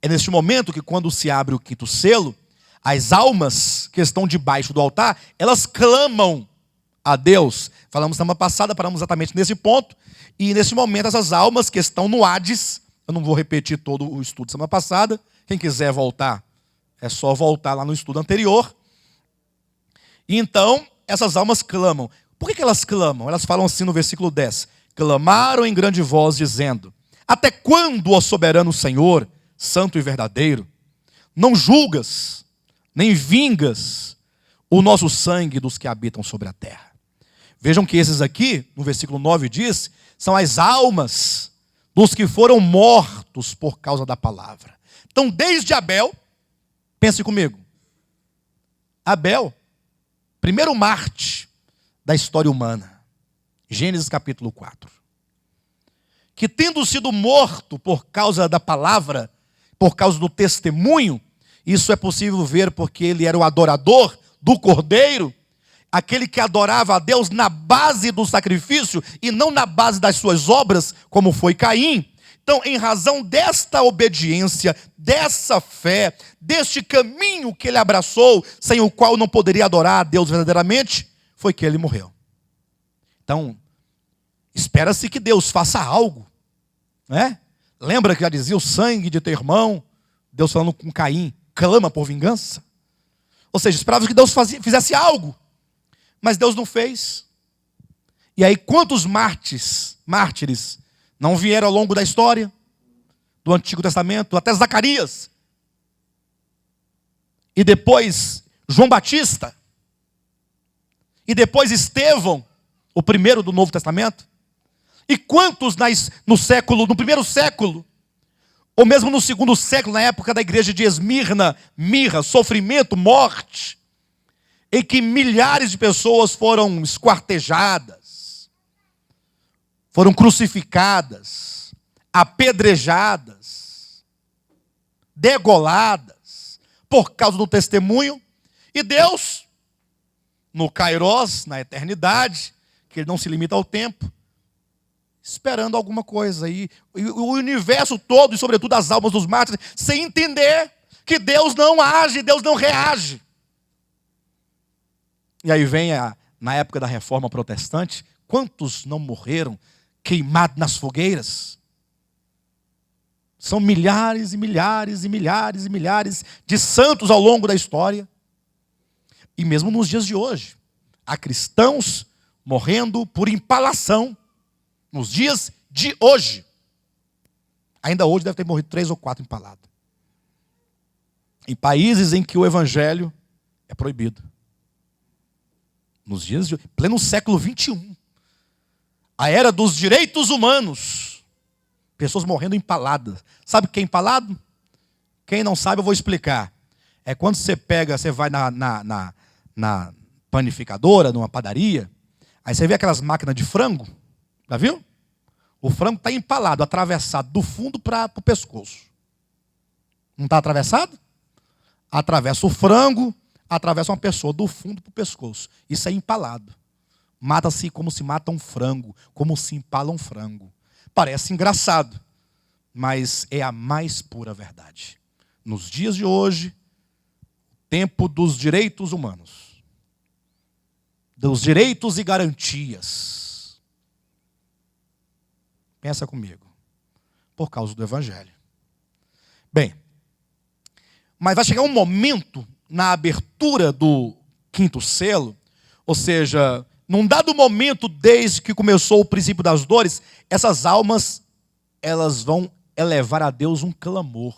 É neste momento que, quando se abre o quinto selo, as almas que estão debaixo do altar, elas clamam a Deus. Falamos semana passada, paramos exatamente nesse ponto. E nesse momento essas almas que estão no Hades, eu não vou repetir todo o estudo semana passada. Quem quiser voltar, é só voltar lá no estudo anterior. E então, essas almas clamam. Por que elas clamam? Elas falam assim no versículo 10. Clamaram em grande voz, dizendo: até quando, ó soberano Senhor, santo e verdadeiro, não julgas, nem vingas o nosso sangue dos que habitam sobre a terra? Vejam que esses aqui, no versículo 9 diz, são as almas dos que foram mortos por causa da palavra. Então, desde Abel, pense comigo, Abel, primeiro Marte da história humana, Gênesis capítulo 4, que tendo sido morto por causa da palavra, por causa do testemunho, isso é possível ver porque ele era o adorador do Cordeiro, aquele que adorava a Deus na base do sacrifício e não na base das suas obras, como foi Caim. Então, em razão desta obediência, dessa fé, deste caminho que ele abraçou, sem o qual não poderia adorar a Deus verdadeiramente, foi que ele morreu. Então, espera-se que Deus faça algo, né? Lembra que já dizia o sangue de teu irmão? Deus falando com Caim, clama por vingança. Ou seja, esperava que Deus fizesse algo, mas Deus não fez. E aí, quantos mártires não vieram ao longo da história do Antigo Testamento? Até Zacarias. E depois João Batista. E depois Estevão, o primeiro do Novo Testamento. E quantos no primeiro século, ou mesmo no segundo século, na época da igreja de Esmirna, mirra, sofrimento, morte, em que milhares de pessoas foram esquartejadas, foram crucificadas, apedrejadas, degoladas, por causa do testemunho. E Deus, no Kairos, na eternidade, que ele não se limita ao tempo, esperando alguma coisa. E o universo todo, e sobretudo as almas dos mártires, sem entender que Deus não age, Deus não reage. E aí vem, na época da Reforma Protestante, quantos não morreram queimados nas fogueiras? São milhares e milhares e milhares e milhares de santos ao longo da história. E mesmo nos dias de hoje, há cristãos morrendo por empalação. Nos dias de hoje. Ainda hoje deve ter morrido 3 ou 4 empalados. Em países em que o evangelho é proibido. Nos dias de hoje, pleno século 21. A era dos direitos humanos. Pessoas morrendo empaladas. Sabe o que é empalado? Quem não sabe, eu vou explicar. É quando você vai na panificadora, numa padaria, aí você vê aquelas máquinas de frango. Já viu? O frango está empalado, atravessado do fundo para o pescoço. Não está atravessado? Atravessa o frango, atravessa uma pessoa do fundo para o pescoço. Isso é empalado. Mata-se como se mata um frango, como se empala um frango. Parece engraçado, mas é a mais pura verdade. Nos dias de hoje, tempo dos direitos humanos, dos direitos e garantias. Pensa comigo. Por causa do evangelho. Bem, mas vai chegar um momento na abertura do quinto selo, ou seja, num dado momento desde que começou o princípio das dores, essas almas, elas vão elevar a Deus um clamor.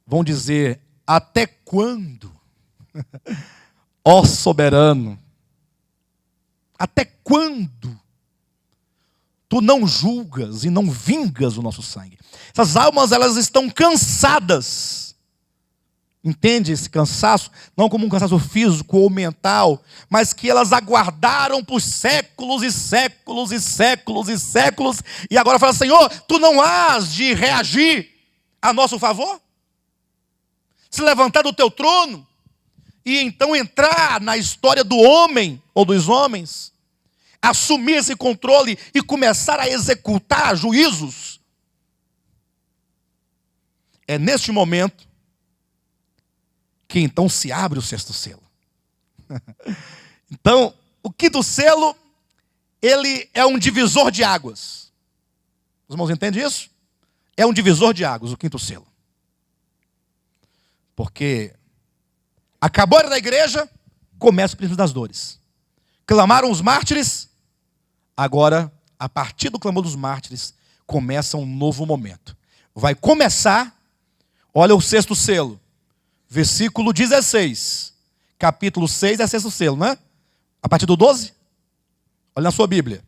Vão dizer: até quando, ó soberano? Até quando Tu não julgas e não vingas o nosso sangue. Essas almas, elas estão cansadas. Entende esse cansaço? Não como um cansaço físico ou mental, mas que elas aguardaram por séculos e séculos e séculos e séculos, e agora fala: Senhor, tu não hás de reagir a nosso favor? Se levantar do teu trono e então entrar na história do homem ou dos homens, assumir esse controle e começar a executar juízos. É neste momento que então se abre o sexto selo. Então, o quinto selo, ele é um divisor de águas. Os irmãos entendem isso? É um divisor de águas, o quinto selo. Porque acabou a era da igreja, começa o princípio das dores. Clamaram os mártires, agora, a partir do clamor dos mártires, começa um novo momento. Vai começar, olha o sexto selo, versículo 16, capítulo 6 é sexto selo, não é? A partir do 12? Olha na sua Bíblia.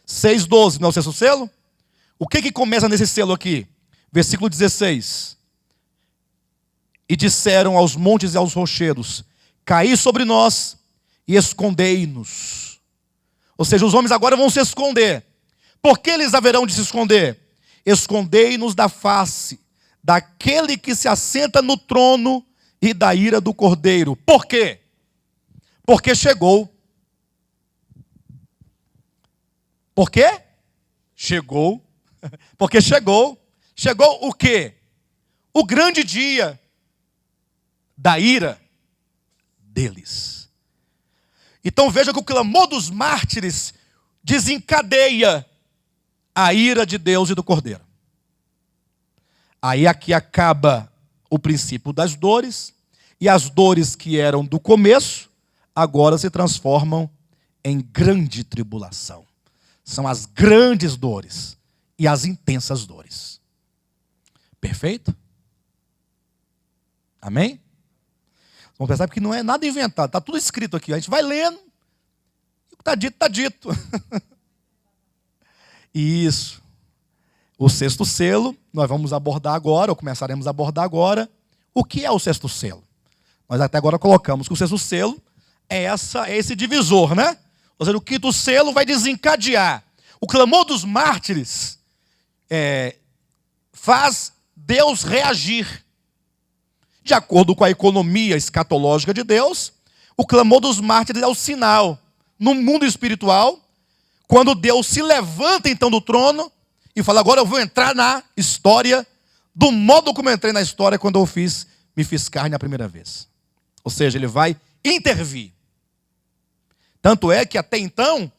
6:12 não é o sexto selo? O que começa nesse selo aqui? Versículo 16. E disseram aos montes e aos rochedos: caí sobre nós e escondei-nos. Ou seja, os homens agora vão se esconder. Por que eles haverão de se esconder? Escondei-nos da face daquele que se assenta no trono e da ira do Cordeiro. Por quê? Porque chegou. Por quê? Chegou. Porque chegou. Chegou o quê? O grande dia da ira deles. Então veja que o clamor dos mártires desencadeia a ira de Deus e do Cordeiro. Aí aqui acaba o princípio das dores, e as dores que eram do começo, agora se transformam em grande tribulação. São as grandes dores e as intensas dores. Perfeito? Amém? Vamos pensar que não é nada inventado, está tudo escrito aqui. A gente vai lendo, e o que está dito, está dito. Isso. O sexto selo, nós vamos abordar agora, ou começaremos a abordar agora. O que é o sexto selo? Nós até agora colocamos que o sexto selo é esse divisor, né? Ou seja, o quinto selo vai desencadear. O clamor dos mártires faz Deus reagir. De acordo com a economia escatológica de Deus, o clamor dos mártires é o sinal. No mundo espiritual, quando Deus se levanta então do trono e fala: agora eu vou entrar na história do modo como eu entrei na história quando eu me fiz carne a primeira vez. Ou seja, ele vai intervir. Tanto é que até então,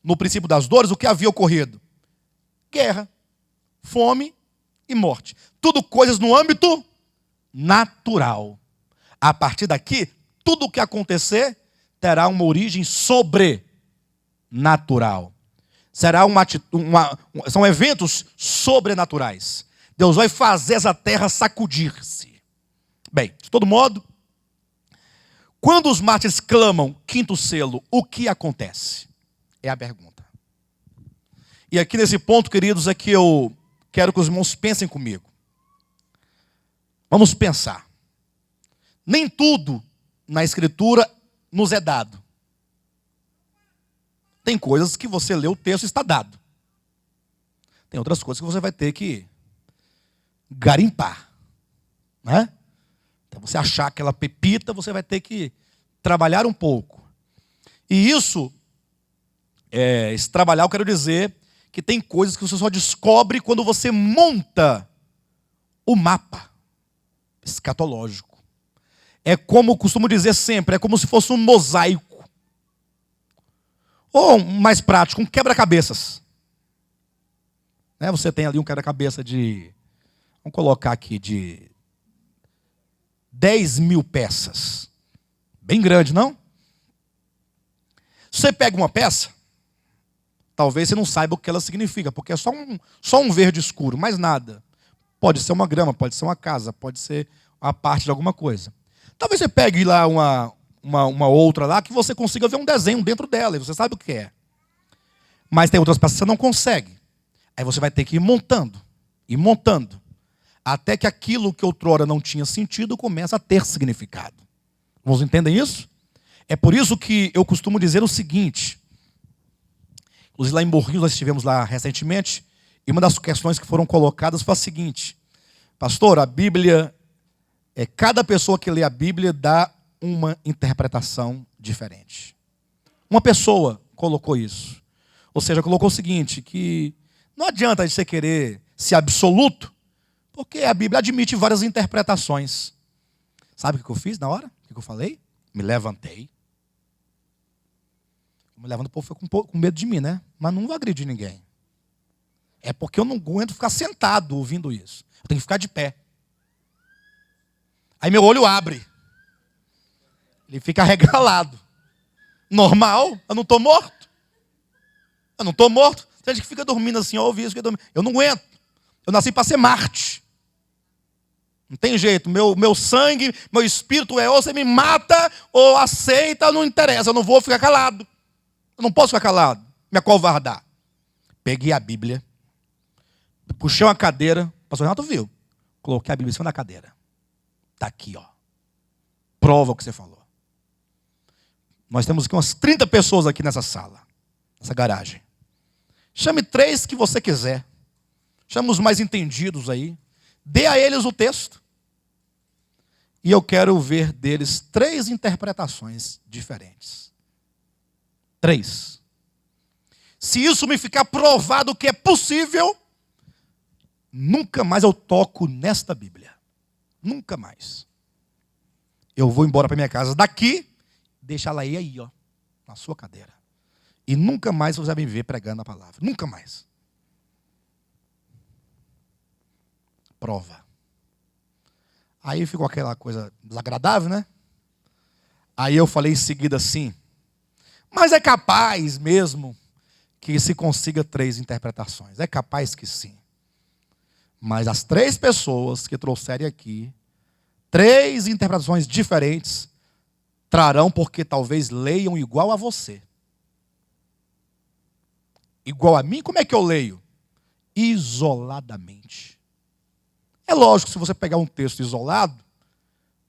no princípio das dores, o que havia ocorrido? Guerra, fome e morte. Tudo coisas no âmbito natural. A partir daqui, tudo o que acontecer terá uma origem sobrenatural. São eventos sobrenaturais. Deus vai fazer essa terra sacudir-se. Bem, de todo modo, quando os mártires clamam quinto selo, o que acontece? É a pergunta. E aqui nesse ponto, queridos, é que eu quero que os irmãos pensem comigo. Vamos pensar. Nem tudo na Escritura nos é dado. Tem coisas que você lê o texto e está dado. Tem outras coisas que você vai ter que garimpar, né? Então você achar aquela pepita, você vai ter que trabalhar um pouco. E esse trabalhar, eu quero dizer que tem coisas que você só descobre quando você monta o mapa escatológico. É como costumo dizer sempre, é como se fosse um mosaico. Ou, mais prático, um quebra-cabeças. Né? Você tem ali um quebra-cabeça vamos colocar aqui, de 10.000 peças. Bem grande, não? Você pega uma peça, talvez você não saiba o que ela significa, porque é só um verde escuro, mais nada. Pode ser uma grama, pode ser uma casa, pode ser a parte de alguma coisa. Talvez você pegue lá uma outra lá que você consiga ver um desenho dentro dela, e você sabe o que é. Mas tem outras peças que você não consegue. Aí você vai ter que ir montando, e montando, até que aquilo que outrora não tinha sentido começa a ter significado. Vocês entendem isso? É por isso que eu costumo dizer o seguinte. Inclusive lá em Morrinhos, nós estivemos lá recentemente, e uma das questões que foram colocadas foi a seguinte: pastor, a Bíblia, cada pessoa que lê a Bíblia dá uma interpretação diferente. Uma pessoa colocou isso. Ou seja, colocou o seguinte, que não adianta você querer ser absoluto, porque a Bíblia admite várias interpretações. Sabe o que eu fiz na hora? O que eu falei? Me levantei. Me levantei, o povo ficou com medo de mim, né? Mas não vou agredir ninguém. É porque eu não aguento ficar sentado ouvindo isso. Eu tenho que ficar de pé. Aí meu olho abre. Ele fica arregalado. Normal, eu não estou morto. Eu não estou morto. Tem gente que fica dormindo assim, ouve isso, eu não aguento. Eu nasci para ser Marte. Não tem jeito, meu sangue, meu espírito ou você me mata ou aceita, não interessa, eu não vou ficar calado. Eu não posso ficar calado, me acovardar. Peguei a Bíblia, puxei uma cadeira, o pastor Renato viu, coloquei a Bíblia em cima da cadeira. Está aqui, ó. Prova o que você falou. Nós temos aqui umas 30 pessoas aqui nessa sala, nessa garagem. Chame 3 que você quiser. Chame os mais entendidos aí. Dê a eles o texto. E eu quero ver deles 3 interpretações diferentes. 3. Se isso me ficar provado que é possível, nunca mais eu toco nesta Bíblia. Nunca mais. Eu vou embora para minha casa daqui, deixa ela aí, ó, na sua cadeira. E nunca mais você vai me ver pregando a palavra. Nunca mais. Prova. Aí ficou aquela coisa desagradável, né? Aí eu falei em seguida assim, mas é capaz mesmo que se consiga 3 interpretações. É capaz que sim. Mas as 3 pessoas que trouxerem aqui, 3 interpretações diferentes, trarão porque talvez leiam igual a você. Igual a mim, como é que eu leio? Isoladamente. É lógico, se você pegar um texto isolado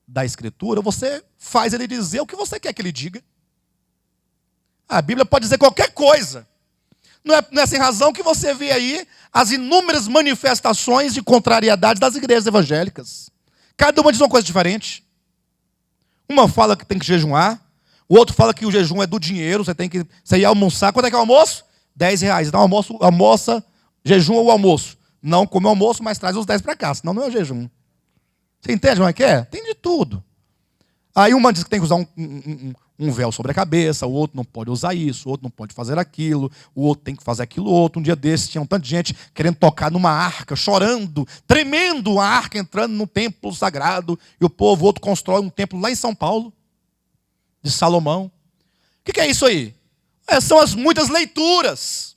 da Escritura, você faz ele dizer o que você quer que ele diga. A Bíblia pode dizer qualquer coisa. Não é sem razão que você vê aí as inúmeras manifestações de contrariedade das igrejas evangélicas. Cada uma diz uma coisa diferente. Uma fala que tem que jejuar, o outro fala que o jejum é do dinheiro, você ia almoçar. Quanto é que é o almoço? R$10. Então almoça, jejum ou almoço. Não come o almoço, mas traz os 10 para cá, senão não é o jejum. Você entende como é que é? Tem de tudo. Aí uma diz que tem que usar um véu sobre a cabeça, o outro não pode usar isso, o outro não pode fazer aquilo, o outro tem que fazer aquilo outro. Um dia desses tinha um tanto de gente querendo tocar numa arca, chorando, tremendo a arca entrando no templo sagrado, e o povo, outro constrói um templo lá em São Paulo, de Salomão. O que é isso aí? São as muitas leituras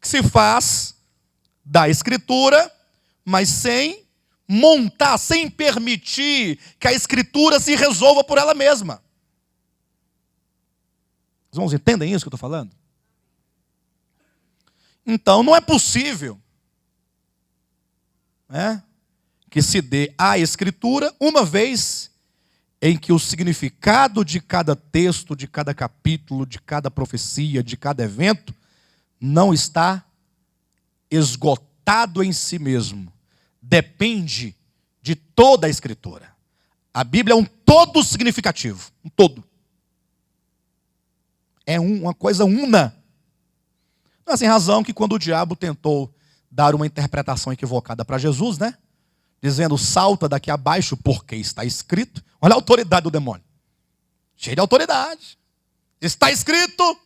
que se faz da Escritura, mas sem montar, sem permitir que a Escritura se resolva por ela mesma. Os irmãos entendem isso que eu estou falando? Então, não é possível, que se dê à Escritura uma vez em que o significado de cada texto, de cada capítulo, de cada profecia, de cada evento, não está esgotado em si mesmo. Depende de toda a Escritura. A Bíblia é um todo significativo. Um todo. É uma coisa una. Não é sem razão que quando o diabo tentou dar uma interpretação equivocada para Jesus, dizendo, salta daqui abaixo, porque está escrito. Olha a autoridade do demônio. Cheio de autoridade. Está escrito.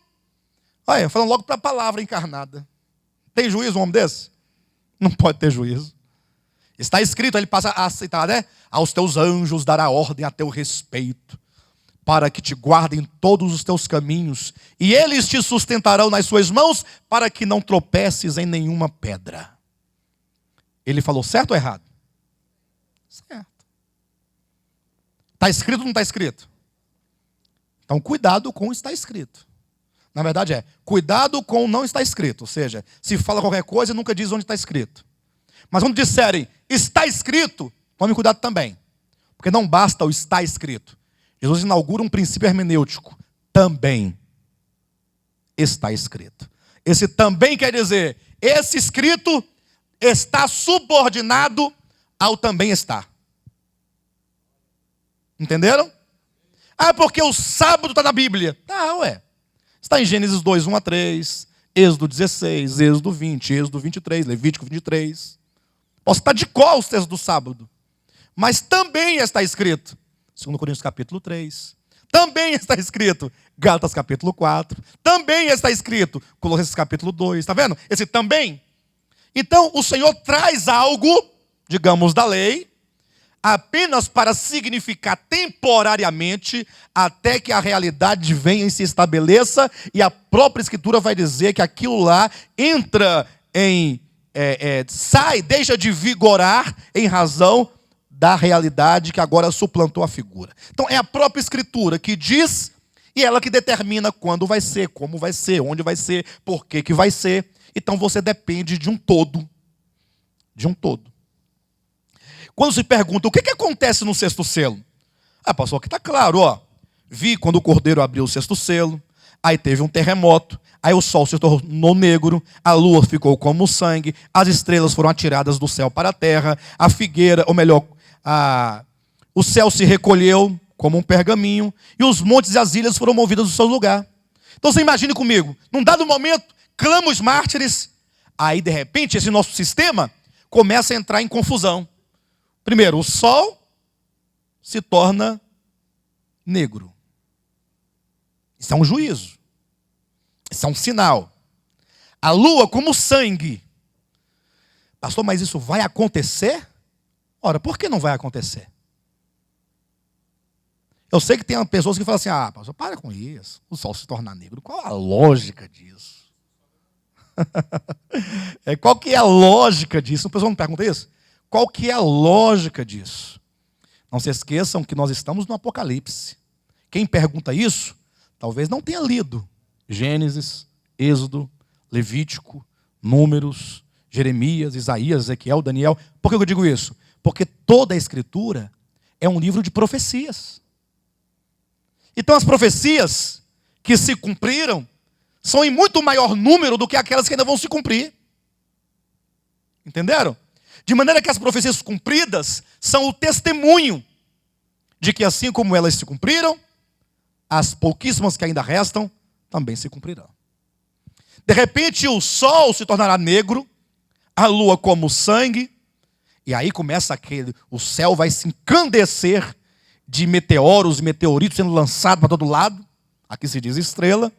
Olha, falando logo para a palavra encarnada. Tem juízo um homem desse? Não pode ter juízo. Está escrito, ele passa a citar, aos teus anjos dará ordem a teu respeito, para que te guardem todos os teus caminhos, e eles te sustentarão nas suas mãos, para que não tropeces em nenhuma pedra. Ele falou certo ou errado? Certo. Está escrito ou não está escrito? Então cuidado com o está escrito. Na verdade cuidado com o não está escrito. Ou seja, se fala qualquer coisa, nunca diz onde está escrito. Mas quando disserem, está escrito, tome cuidado também. Porque não basta o está escrito. Jesus inaugura um princípio hermenêutico. Também está escrito. Esse também quer dizer, esse escrito está subordinado ao também está. Entenderam? Porque o sábado está na Bíblia. Está em Gênesis 2, 1 a 3, Êxodo 16, Êxodo 20, Êxodo 23, Levítico 23. Posso estar de cor os textos do sábado. Mas também está escrito, 2 Coríntios capítulo 3. Também está escrito, Gálatas capítulo 4. Também está escrito, Colossenses capítulo 2. Está vendo? Esse também. Então, o Senhor traz algo, digamos, da lei, apenas para significar temporariamente, até que a realidade venha e se estabeleça, e a própria Escritura vai dizer que aquilo lá entra em... deixa de vigorar em razão da realidade que agora suplantou a figura. Então é a própria Escritura que diz, e ela que determina quando vai ser, como vai ser, onde vai ser, por que vai ser. Então você depende de um todo. De um todo. Quando se pergunta, o que acontece no sexto selo? Pastor, aqui está claro, vi quando o cordeiro abriu o sexto selo, aí teve um terremoto, aí o sol se tornou negro, a lua ficou como sangue, as estrelas foram atiradas do céu para a terra, a figueira, ou melhor, o céu se recolheu como um pergaminho, e os montes e as ilhas foram movidas do seu lugar. Então você imagine comigo, num dado momento, clamam os mártires, aí de repente esse nosso sistema começa a entrar em confusão. Primeiro, o sol se torna negro. Isso é um juízo. Isso é um sinal. A lua como sangue. Pastor, mas isso vai acontecer? Ora, por que não vai acontecer? Eu sei que tem pessoas que falam assim, pastor, para com isso. O sol se tornar negro. Qual a lógica disso? Qual que é a lógica disso? O pessoal não pergunta isso? Qual que é a lógica disso? Não se esqueçam que nós estamos no Apocalipse. Quem pergunta isso, talvez não tenha lido Gênesis, Êxodo, Levítico, Números, Jeremias, Isaías, Ezequiel, Daniel. Por que eu digo isso? Porque toda a Escritura é um livro de profecias. Então as profecias que se cumpriram são em muito maior número do que aquelas que ainda vão se cumprir. Entenderam? De maneira que as profecias cumpridas são o testemunho de que assim como elas se cumpriram, as pouquíssimas que ainda restam também se cumprirão. De repente o sol se tornará negro, a lua como sangue, e aí começa o céu vai se encandecer de meteoros e meteoritos sendo lançados para todo lado. Aqui se diz estrela,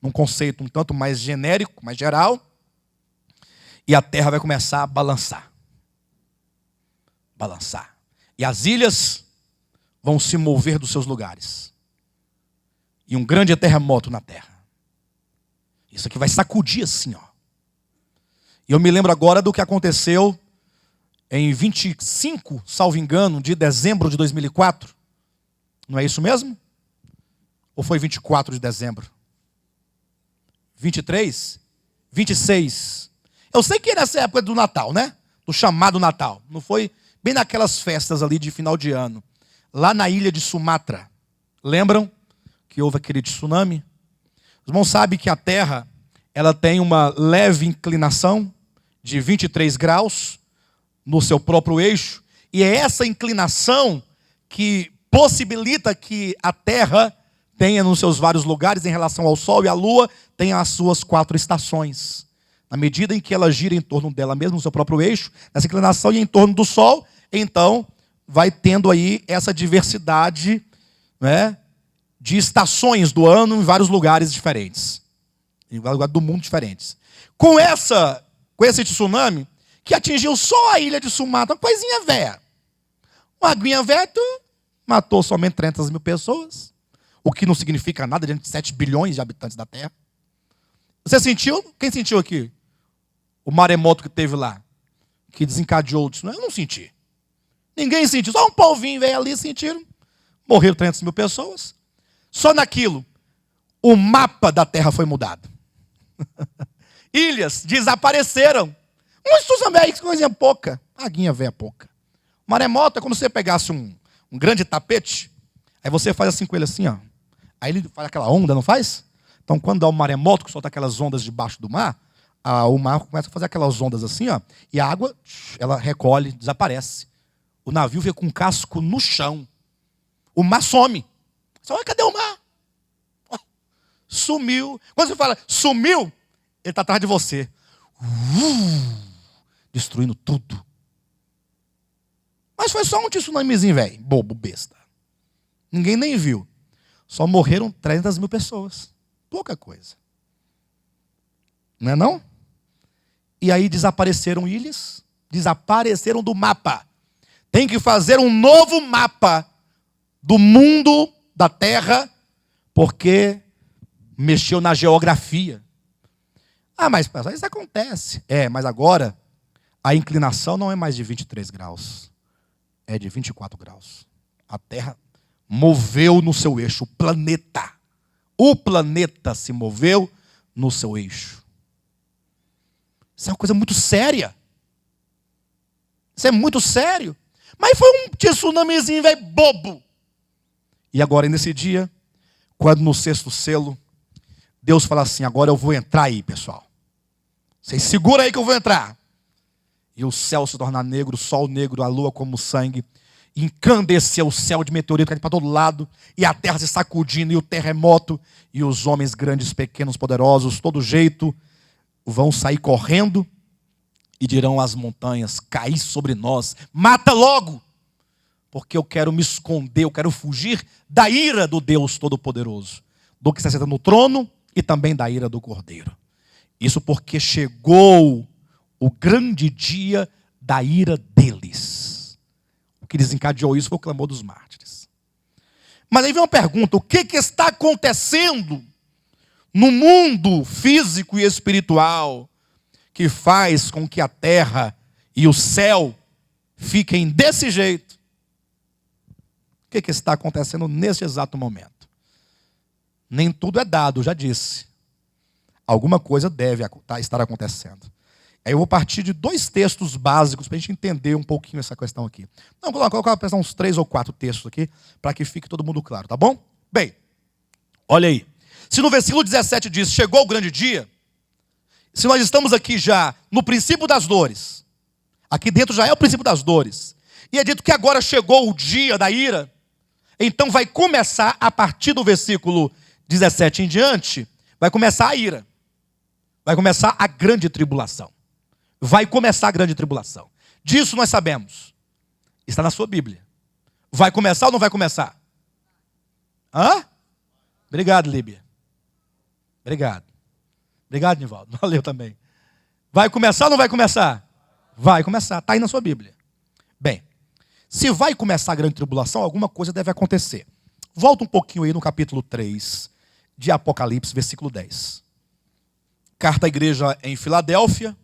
num conceito um tanto mais genérico, mais geral. E a terra vai começar a balançar. Balançar. E as ilhas vão se mover dos seus lugares. E um grande terremoto na terra. Isso aqui vai sacudir assim, E eu me lembro agora do que aconteceu em 25, salvo engano, de dezembro de 2004. Não é isso mesmo? Ou foi 24 de dezembro? 23? 26. Eu sei que é nessa época do Natal, né? Do chamado Natal. Não foi bem naquelas festas ali de final de ano. Lá na ilha de Sumatra. Lembram que houve aquele tsunami? Os irmãos sabem que a Terra ela tem uma leve inclinação de 23 graus no seu próprio eixo. E é essa inclinação que possibilita que a Terra tenha nos seus vários lugares em relação ao Sol e à Lua, tenha as suas 4 estações. Na medida em que ela gira em torno dela mesma, no seu próprio eixo, nessa inclinação e em torno do Sol, então vai tendo aí essa diversidade, né, de estações do ano em vários lugares diferentes. Em vários lugares do mundo diferentes. Com esse tsunami, que atingiu só a ilha de Sumatra, uma coisinha velha. Uma aguinha velha matou somente 300 mil pessoas, o que não significa nada diante de 7 bilhões de habitantes da Terra. Você sentiu? Quem sentiu aqui? O maremoto que teve lá, que desencadeou o tsunami? Eu não senti. Ninguém sentiu. Só um polvinho veio ali e sentiram. Morreram 300 mil pessoas. Só naquilo. o mapa da terra foi mudado. Ilhas desapareceram. Muitos também, coisinha pouca. Aguinha velha pouca. Maremoto é como se você pegasse um grande tapete, aí você faz assim com ele assim, ó. Aí ele faz aquela onda, não faz? Então quando dá um maremoto, que solta aquelas ondas debaixo do mar, o mar começa a fazer aquelas ondas assim, ó, e a água, ela recolhe, desaparece. O navio fica com o casco no chão. O mar some. Você fala, cadê o mar? Sumiu. Quando você fala, sumiu, ele está atrás de você. Destruindo tudo. Mas foi só um tsunamizinho, velho. Bobo, besta. Ninguém nem viu. Só morreram 300 mil pessoas. Pouca coisa. Não é não? E aí desapareceram ilhas. Desapareceram do mapa. Tem que fazer um novo mapa do mundo, da terra, porque mexeu na geografia. Ah, mas isso acontece. Mas agora a inclinação não é mais de 23 graus. É de 24 graus. A Terra moveu no seu eixo. O planeta se moveu no seu eixo. Isso é uma coisa muito séria. Isso é muito sério. Mas foi um tsunamizinho, velho, bobo. E agora, nesse dia, quando no sexto selo, Deus fala assim, agora eu vou entrar aí, pessoal. Vocês seguram aí que eu vou entrar. E o céu se torna negro, o sol negro, a lua como sangue. Encandeceu o céu de meteorito, caindo para todo lado. E a terra se sacudindo, e o terremoto. E os homens grandes, pequenos, poderosos, todo jeito, vão sair correndo. E dirão às montanhas, caí sobre nós. Mata logo! Porque eu quero me esconder, eu quero fugir da ira do Deus Todo-Poderoso. Do que está sentado no trono e também da ira do Cordeiro. Isso porque chegou o grande dia da ira deles. O que desencadeou isso foi o clamor dos mártires. Mas aí vem uma pergunta, o que está acontecendo no mundo físico e espiritual que faz com que a terra e o céu fiquem desse jeito? O que está acontecendo nesse exato momento? Nem tudo é dado, já disse. Alguma coisa deve estar acontecendo. Aí eu vou partir de 2 textos básicos para a gente entender um pouquinho essa questão aqui. Não, vou colocar uns 3 ou 4 textos aqui para que fique todo mundo claro, tá bom? Bem, olha aí. Se no versículo 17 diz, chegou o grande dia, se nós estamos aqui já no princípio das dores, aqui dentro já é o princípio das dores, e é dito que agora chegou o dia da ira, então vai começar a partir do versículo 17 em diante, vai começar a ira. Vai começar a grande tribulação. Vai começar a grande tribulação. Disso nós sabemos. Está na sua Bíblia. Vai começar ou não vai começar? Hã? Obrigado, Líbia. Obrigado. Obrigado, Nivaldo. Valeu também. Vai começar ou não vai começar? Vai começar. Está aí na sua Bíblia. Bem, se vai começar a grande tribulação, alguma coisa deve acontecer. Volta um pouquinho aí no capítulo 3 de Apocalipse, versículo 10. Carta à igreja em Filadélfia,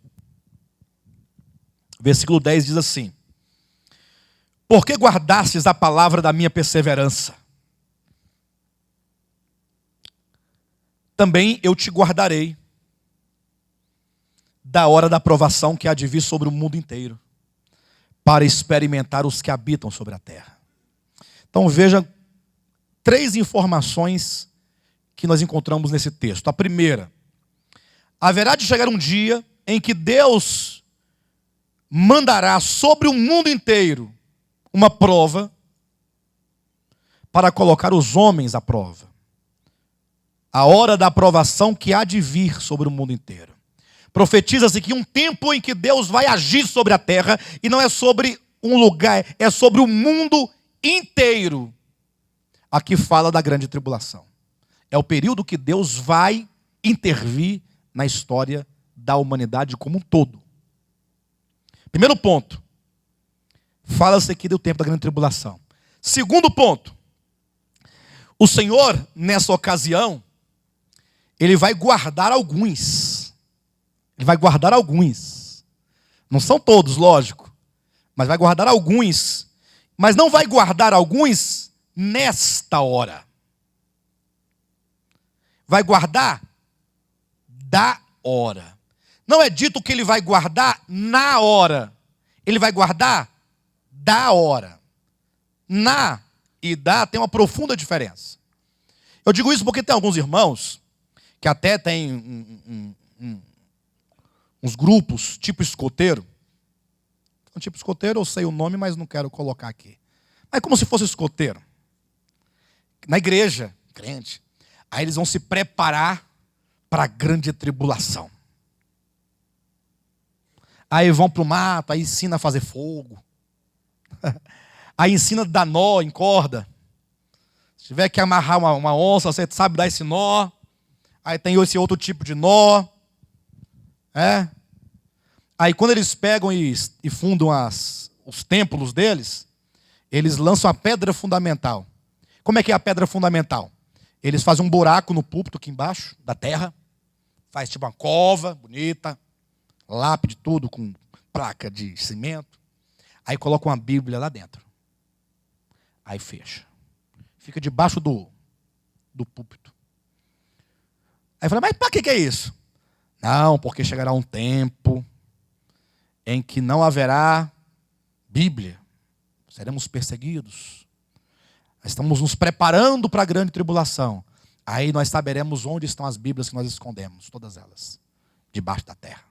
versículo 10 diz assim: porque guardastes a palavra da minha perseverança, também eu te guardarei da hora da provação que há de vir sobre o mundo inteiro, para experimentar os que habitam sobre a terra. Então veja 3 informações que nós encontramos nesse texto. A primeira: haverá de chegar um dia em que Deus mandará sobre o mundo inteiro uma prova para colocar os homens à prova. A hora da aprovação que há de vir sobre o mundo inteiro. Profetiza-se que um tempo em que Deus vai agir sobre a terra, e não é sobre um lugar, é sobre o mundo inteiro. Aqui fala da grande tribulação. É o período que Deus vai intervir na história da humanidade como um todo. Primeiro ponto, fala-se aqui do tempo da grande tribulação. Segundo ponto, o Senhor, nessa ocasião, Ele vai guardar alguns. Ele vai guardar alguns. Não são todos, lógico, mas vai guardar alguns. Mas não vai guardar alguns nesta hora. vai guardar da hora. Não é dito que ele vai guardar na hora. Ele vai guardar da hora. Na e da tem uma profunda diferença. Eu digo isso porque tem alguns irmãos que até tem uns grupos tipo escoteiro. Um tipo escoteiro, eu sei o nome, mas não quero colocar aqui. Mas como se fosse escoteiro. Na igreja, crente. Aí eles vão se preparar para a grande tribulação. Aí vão para o mato, aí ensina a fazer fogo. Aí ensina a dar nó em corda. Se tiver que amarrar uma onça, você sabe dar esse nó. Aí tem esse outro tipo de nó. Aí quando eles pegam e fundam os templos deles, eles lançam a pedra fundamental. Como é que é a pedra fundamental? Eles fazem um buraco no púlpito aqui embaixo da terra. Faz tipo uma cova bonita. Lápide tudo com placa de cimento. Aí colocam uma Bíblia lá dentro. Aí fecha. Fica debaixo do púlpito. Aí fala, mas para que é isso? Não, porque chegará um tempo em que não haverá Bíblia. Seremos perseguidos. Estamos nos preparando para a grande tribulação. Aí nós saberemos onde estão as Bíblias que nós escondemos. Todas elas. Debaixo da terra.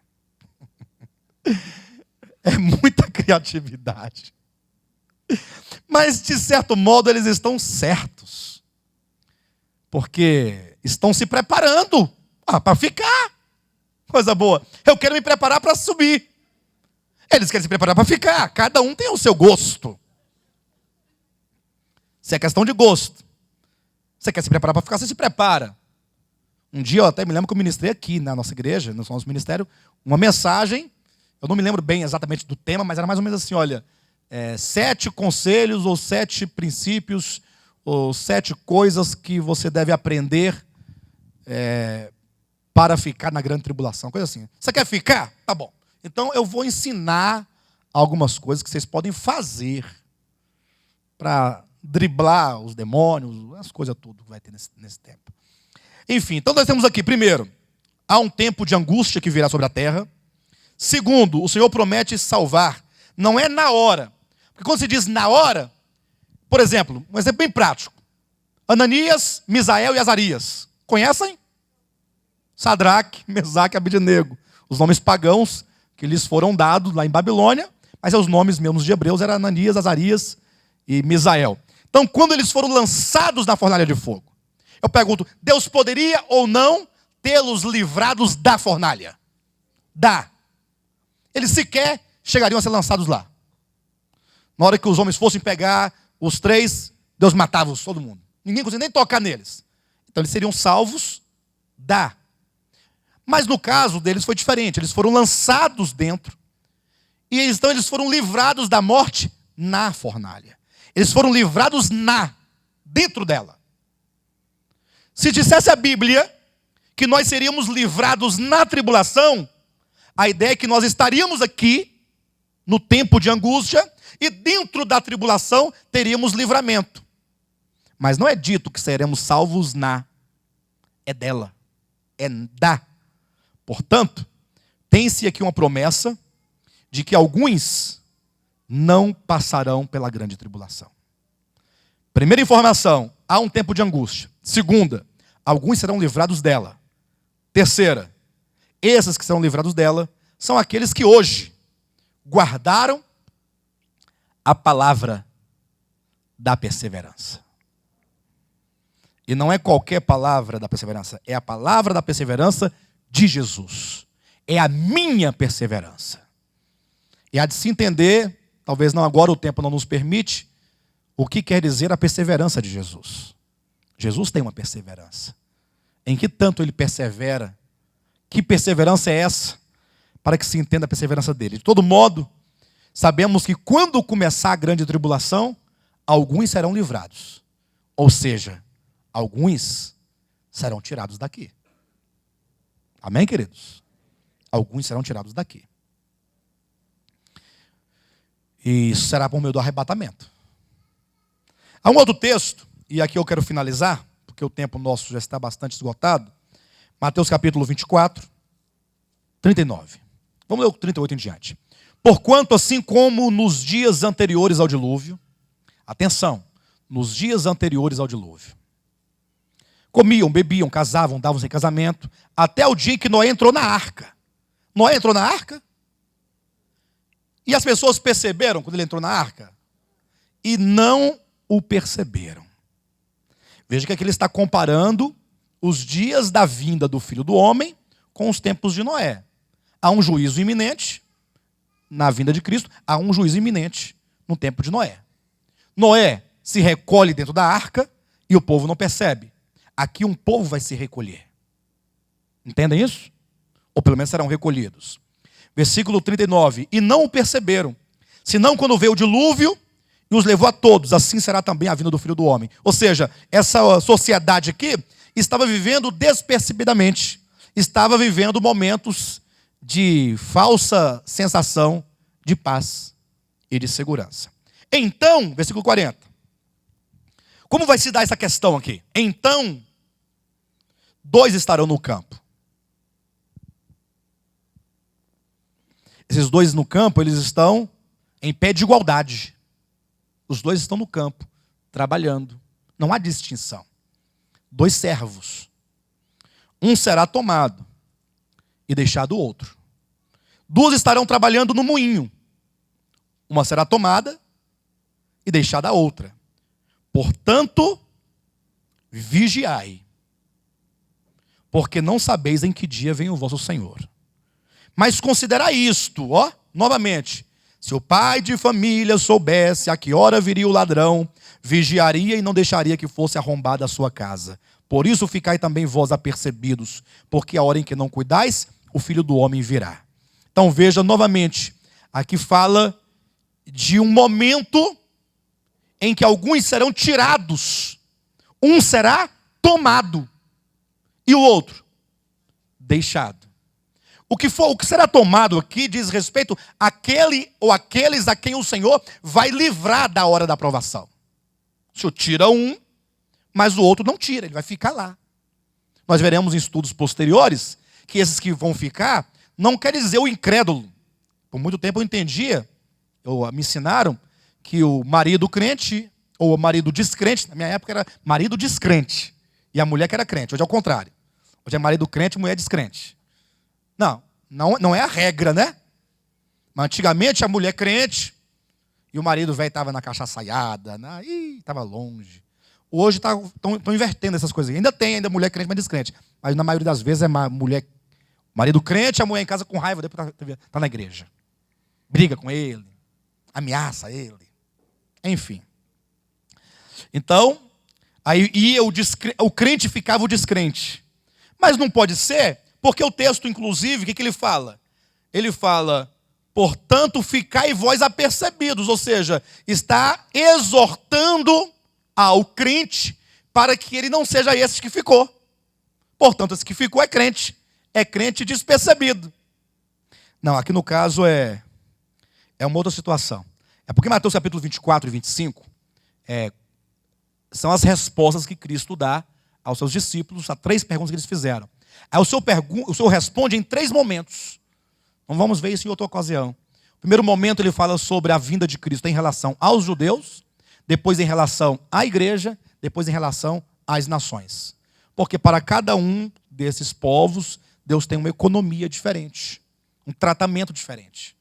É muita criatividade. Mas, de certo modo, eles estão certos. Porque estão se preparando para ficar. Coisa boa. Eu quero me preparar para subir. Eles querem se preparar para ficar. Cada um tem o seu gosto. Se é questão de gosto. Você quer se preparar para ficar, você se prepara. Um dia eu até me lembro que eu ministrei aqui na nossa igreja, no nosso ministério, uma mensagem. Eu não me lembro bem exatamente do tema, mas era mais ou menos assim, olha, 7 conselhos ou 7 princípios ou 7 coisas que você deve aprender para ficar na grande tribulação. Coisa assim. Você quer ficar? Tá bom. Então eu vou ensinar algumas coisas que vocês podem fazer para driblar os demônios, as coisas tudo que vai ter nesse tempo. Enfim, então nós temos aqui, primeiro, há um tempo de angústia que virá sobre a terra. Segundo, o Senhor promete salvar. Não é na hora. Porque quando se diz na hora, por exemplo, um exemplo bem prático. Ananias, Misael e Azarias. Conhecem? Sadraque, Mesaque e Abednego. Os nomes pagãos que lhes foram dados lá em Babilônia, mas os nomes mesmos de hebreus eram Ananias, Azarias e Misael. Então, quando eles foram lançados na fornalha de fogo, eu pergunto, Deus poderia ou não tê-los livrados da fornalha? Dá. Eles sequer chegariam a ser lançados lá. Na hora que os homens fossem pegar os 3, Deus matava todo mundo. Ninguém conseguia nem tocar neles. Então eles seriam salvos da. Mas no caso deles foi diferente. Eles foram lançados dentro. E então eles foram livrados da morte na fornalha. Eles foram livrados dentro dela. Se dissesse a Bíblia que nós seríamos livrados na tribulação, a ideia é que nós estaríamos aqui no tempo de angústia e dentro da tribulação teríamos livramento. Mas não é dito que seremos salvos é dela, é da. Portanto, tem-se aqui uma promessa de que alguns não passarão pela grande tribulação. Primeira informação, há um tempo de angústia. Segunda, alguns serão livrados dela. Terceira, esses que serão livrados dela são aqueles que hoje guardaram a palavra da perseverança. E não é qualquer palavra da perseverança, é a palavra da perseverança de Jesus. É a minha perseverança. E há de se entender, talvez não agora, o tempo não nos permite, o que quer dizer a perseverança de Jesus. Jesus tem uma perseverança. Em que tanto ele persevera? Que perseverança é essa? Para que se entenda a perseverança dele. De todo modo, sabemos que quando começar a grande tribulação, alguns serão livrados. Ou seja, alguns serão tirados daqui. Amém, queridos? Alguns serão tirados daqui. E isso será por meio do arrebatamento. Há um outro texto, e aqui eu quero finalizar, porque porque o tempo nosso já está bastante esgotado. Mateus capítulo 24, 39. Vamos ler o 38 em diante. Porquanto, assim como nos dias anteriores ao dilúvio, atenção, nos dias anteriores ao dilúvio, comiam, bebiam, casavam, davam-se em casamento, até o dia em que Noé entrou na arca. Noé entrou na arca, e as pessoas perceberam quando ele entrou na arca, e não o perceberam. Veja que aqui ele está comparando os dias da vinda do Filho do Homem com os tempos de Noé. Há um juízo iminente na vinda de Cristo, há um juízo iminente no tempo de Noé. Noé se recolhe dentro da arca e o povo não percebe. Aqui um povo vai se recolher. Entendem isso? Ou pelo menos serão recolhidos. Versículo 39. E não o perceberam, senão quando veio o dilúvio e os levou a todos, assim será também a vinda do Filho do Homem. Ou seja, essa sociedade aqui estava vivendo despercebidamente. Estava vivendo momentos de falsa sensação de paz e de segurança. Então, versículo 40. Como vai se dar essa questão aqui? Então, dois estarão no campo. Esses dois no campo, eles estão em pé de igualdade. Os dois estão no campo, trabalhando. Não há distinção. Dois servos. Um será tomado e deixado o outro. Duas estarão trabalhando no moinho. Uma será tomada e deixada a outra. Portanto, vigiai, porque não sabeis em que dia vem o vosso Senhor. Mas considerai isto, novamente. Se o pai de família soubesse a que hora viria o ladrão, vigiaria e não deixaria que fosse arrombada a sua casa. Por isso ficai também vós apercebidos, porque a hora em que não cuidais, o Filho do Homem virá. Então veja novamente, aqui fala de um momento em que alguns serão tirados. Um será tomado e o outro deixado. O que será tomado aqui diz respeito àquele ou àqueles a quem o Senhor vai livrar da hora da provação. O Senhor tira um, mas o outro não tira, ele vai ficar lá. Nós veremos em estudos posteriores que esses que vão ficar não quer dizer o incrédulo. Por muito tempo eu entendia, me ensinaram que o marido crente ou o marido descrente, na minha época era marido descrente, e a mulher que era crente. Hoje é o contrário. Hoje é marido crente e mulher descrente. Não é a regra, né? Mas antigamente a mulher crente e o marido velho estava na cachaçaiada, estava longe. Hoje estão invertendo essas coisas. Ainda tem mulher crente, mas descrente. Mas na maioria das vezes é marido crente, a mulher em casa com raiva, depois está na igreja. Briga com ele, ameaça ele. Enfim. Então, aí ia o crente ficava o descrente. Mas não pode ser, porque o texto, inclusive, o que ele fala? Ele fala, portanto, ficai vós apercebidos. Ou seja, está exortando ao crente para que ele não seja esse que ficou. Portanto, esse que ficou é crente despercebido. Não, aqui no caso é uma outra situação. É porque Mateus capítulo 24 e 25 são as respostas que Cristo dá aos seus discípulos a 3 perguntas que eles fizeram. Aí o Senhor responde em 3 momentos. Então vamos ver isso em outra ocasião. O primeiro momento ele fala sobre a vinda de Cristo em relação aos judeus, depois em relação à igreja, depois em relação às nações. Porque para cada um desses povos, Deus tem uma economia diferente, um tratamento diferente.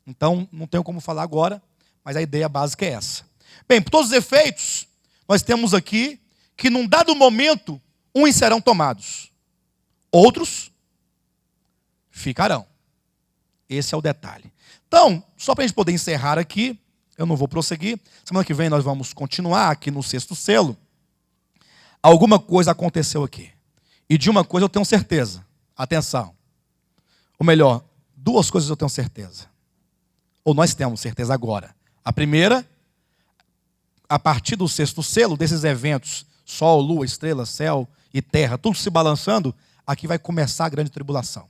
Então, não tenho como falar agora, mas a ideia básica é essa. Bem, por todos os efeitos, nós temos aqui que num dado momento, uns serão tomados, outros ficarão. Esse é o detalhe. Então, só para a gente poder encerrar aqui, eu não vou prosseguir. Semana que vem nós vamos continuar aqui no 6º selo. Alguma coisa aconteceu aqui. E de uma coisa eu tenho certeza. Atenção. Ou melhor, 2 coisas eu tenho certeza. Ou nós temos certeza agora. A primeira, a partir do 6º selo, desses eventos, sol, lua, estrela, céu e terra, tudo se balançando, aqui vai começar a grande tribulação.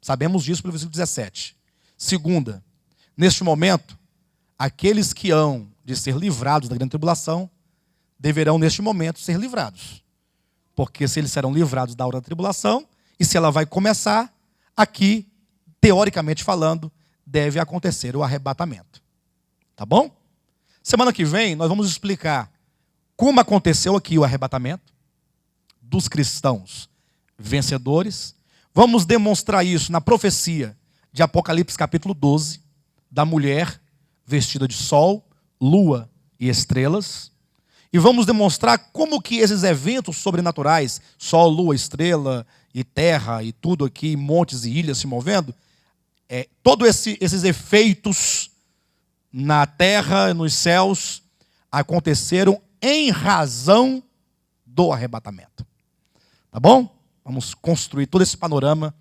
Sabemos disso pelo versículo 17. Segunda, neste momento, aqueles que hão de ser livrados da grande tribulação, deverão neste momento ser livrados. Porque se eles serão livrados da hora da tribulação, e se ela vai começar, aqui, teoricamente falando, deve acontecer o arrebatamento. Tá bom? Semana que vem nós vamos explicar como aconteceu aqui o arrebatamento dos cristãos vencedores. Vamos demonstrar isso na profecia de Apocalipse capítulo 12, da mulher vestida de sol, lua e estrelas. E vamos demonstrar como que esses eventos sobrenaturais, sol, lua, estrela e terra e tudo aqui, montes e ilhas se movendo, todos esses efeitos na terra, nos céus, aconteceram em razão do arrebatamento. Tá bom? Vamos construir todo esse panorama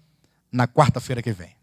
na quarta-feira que vem.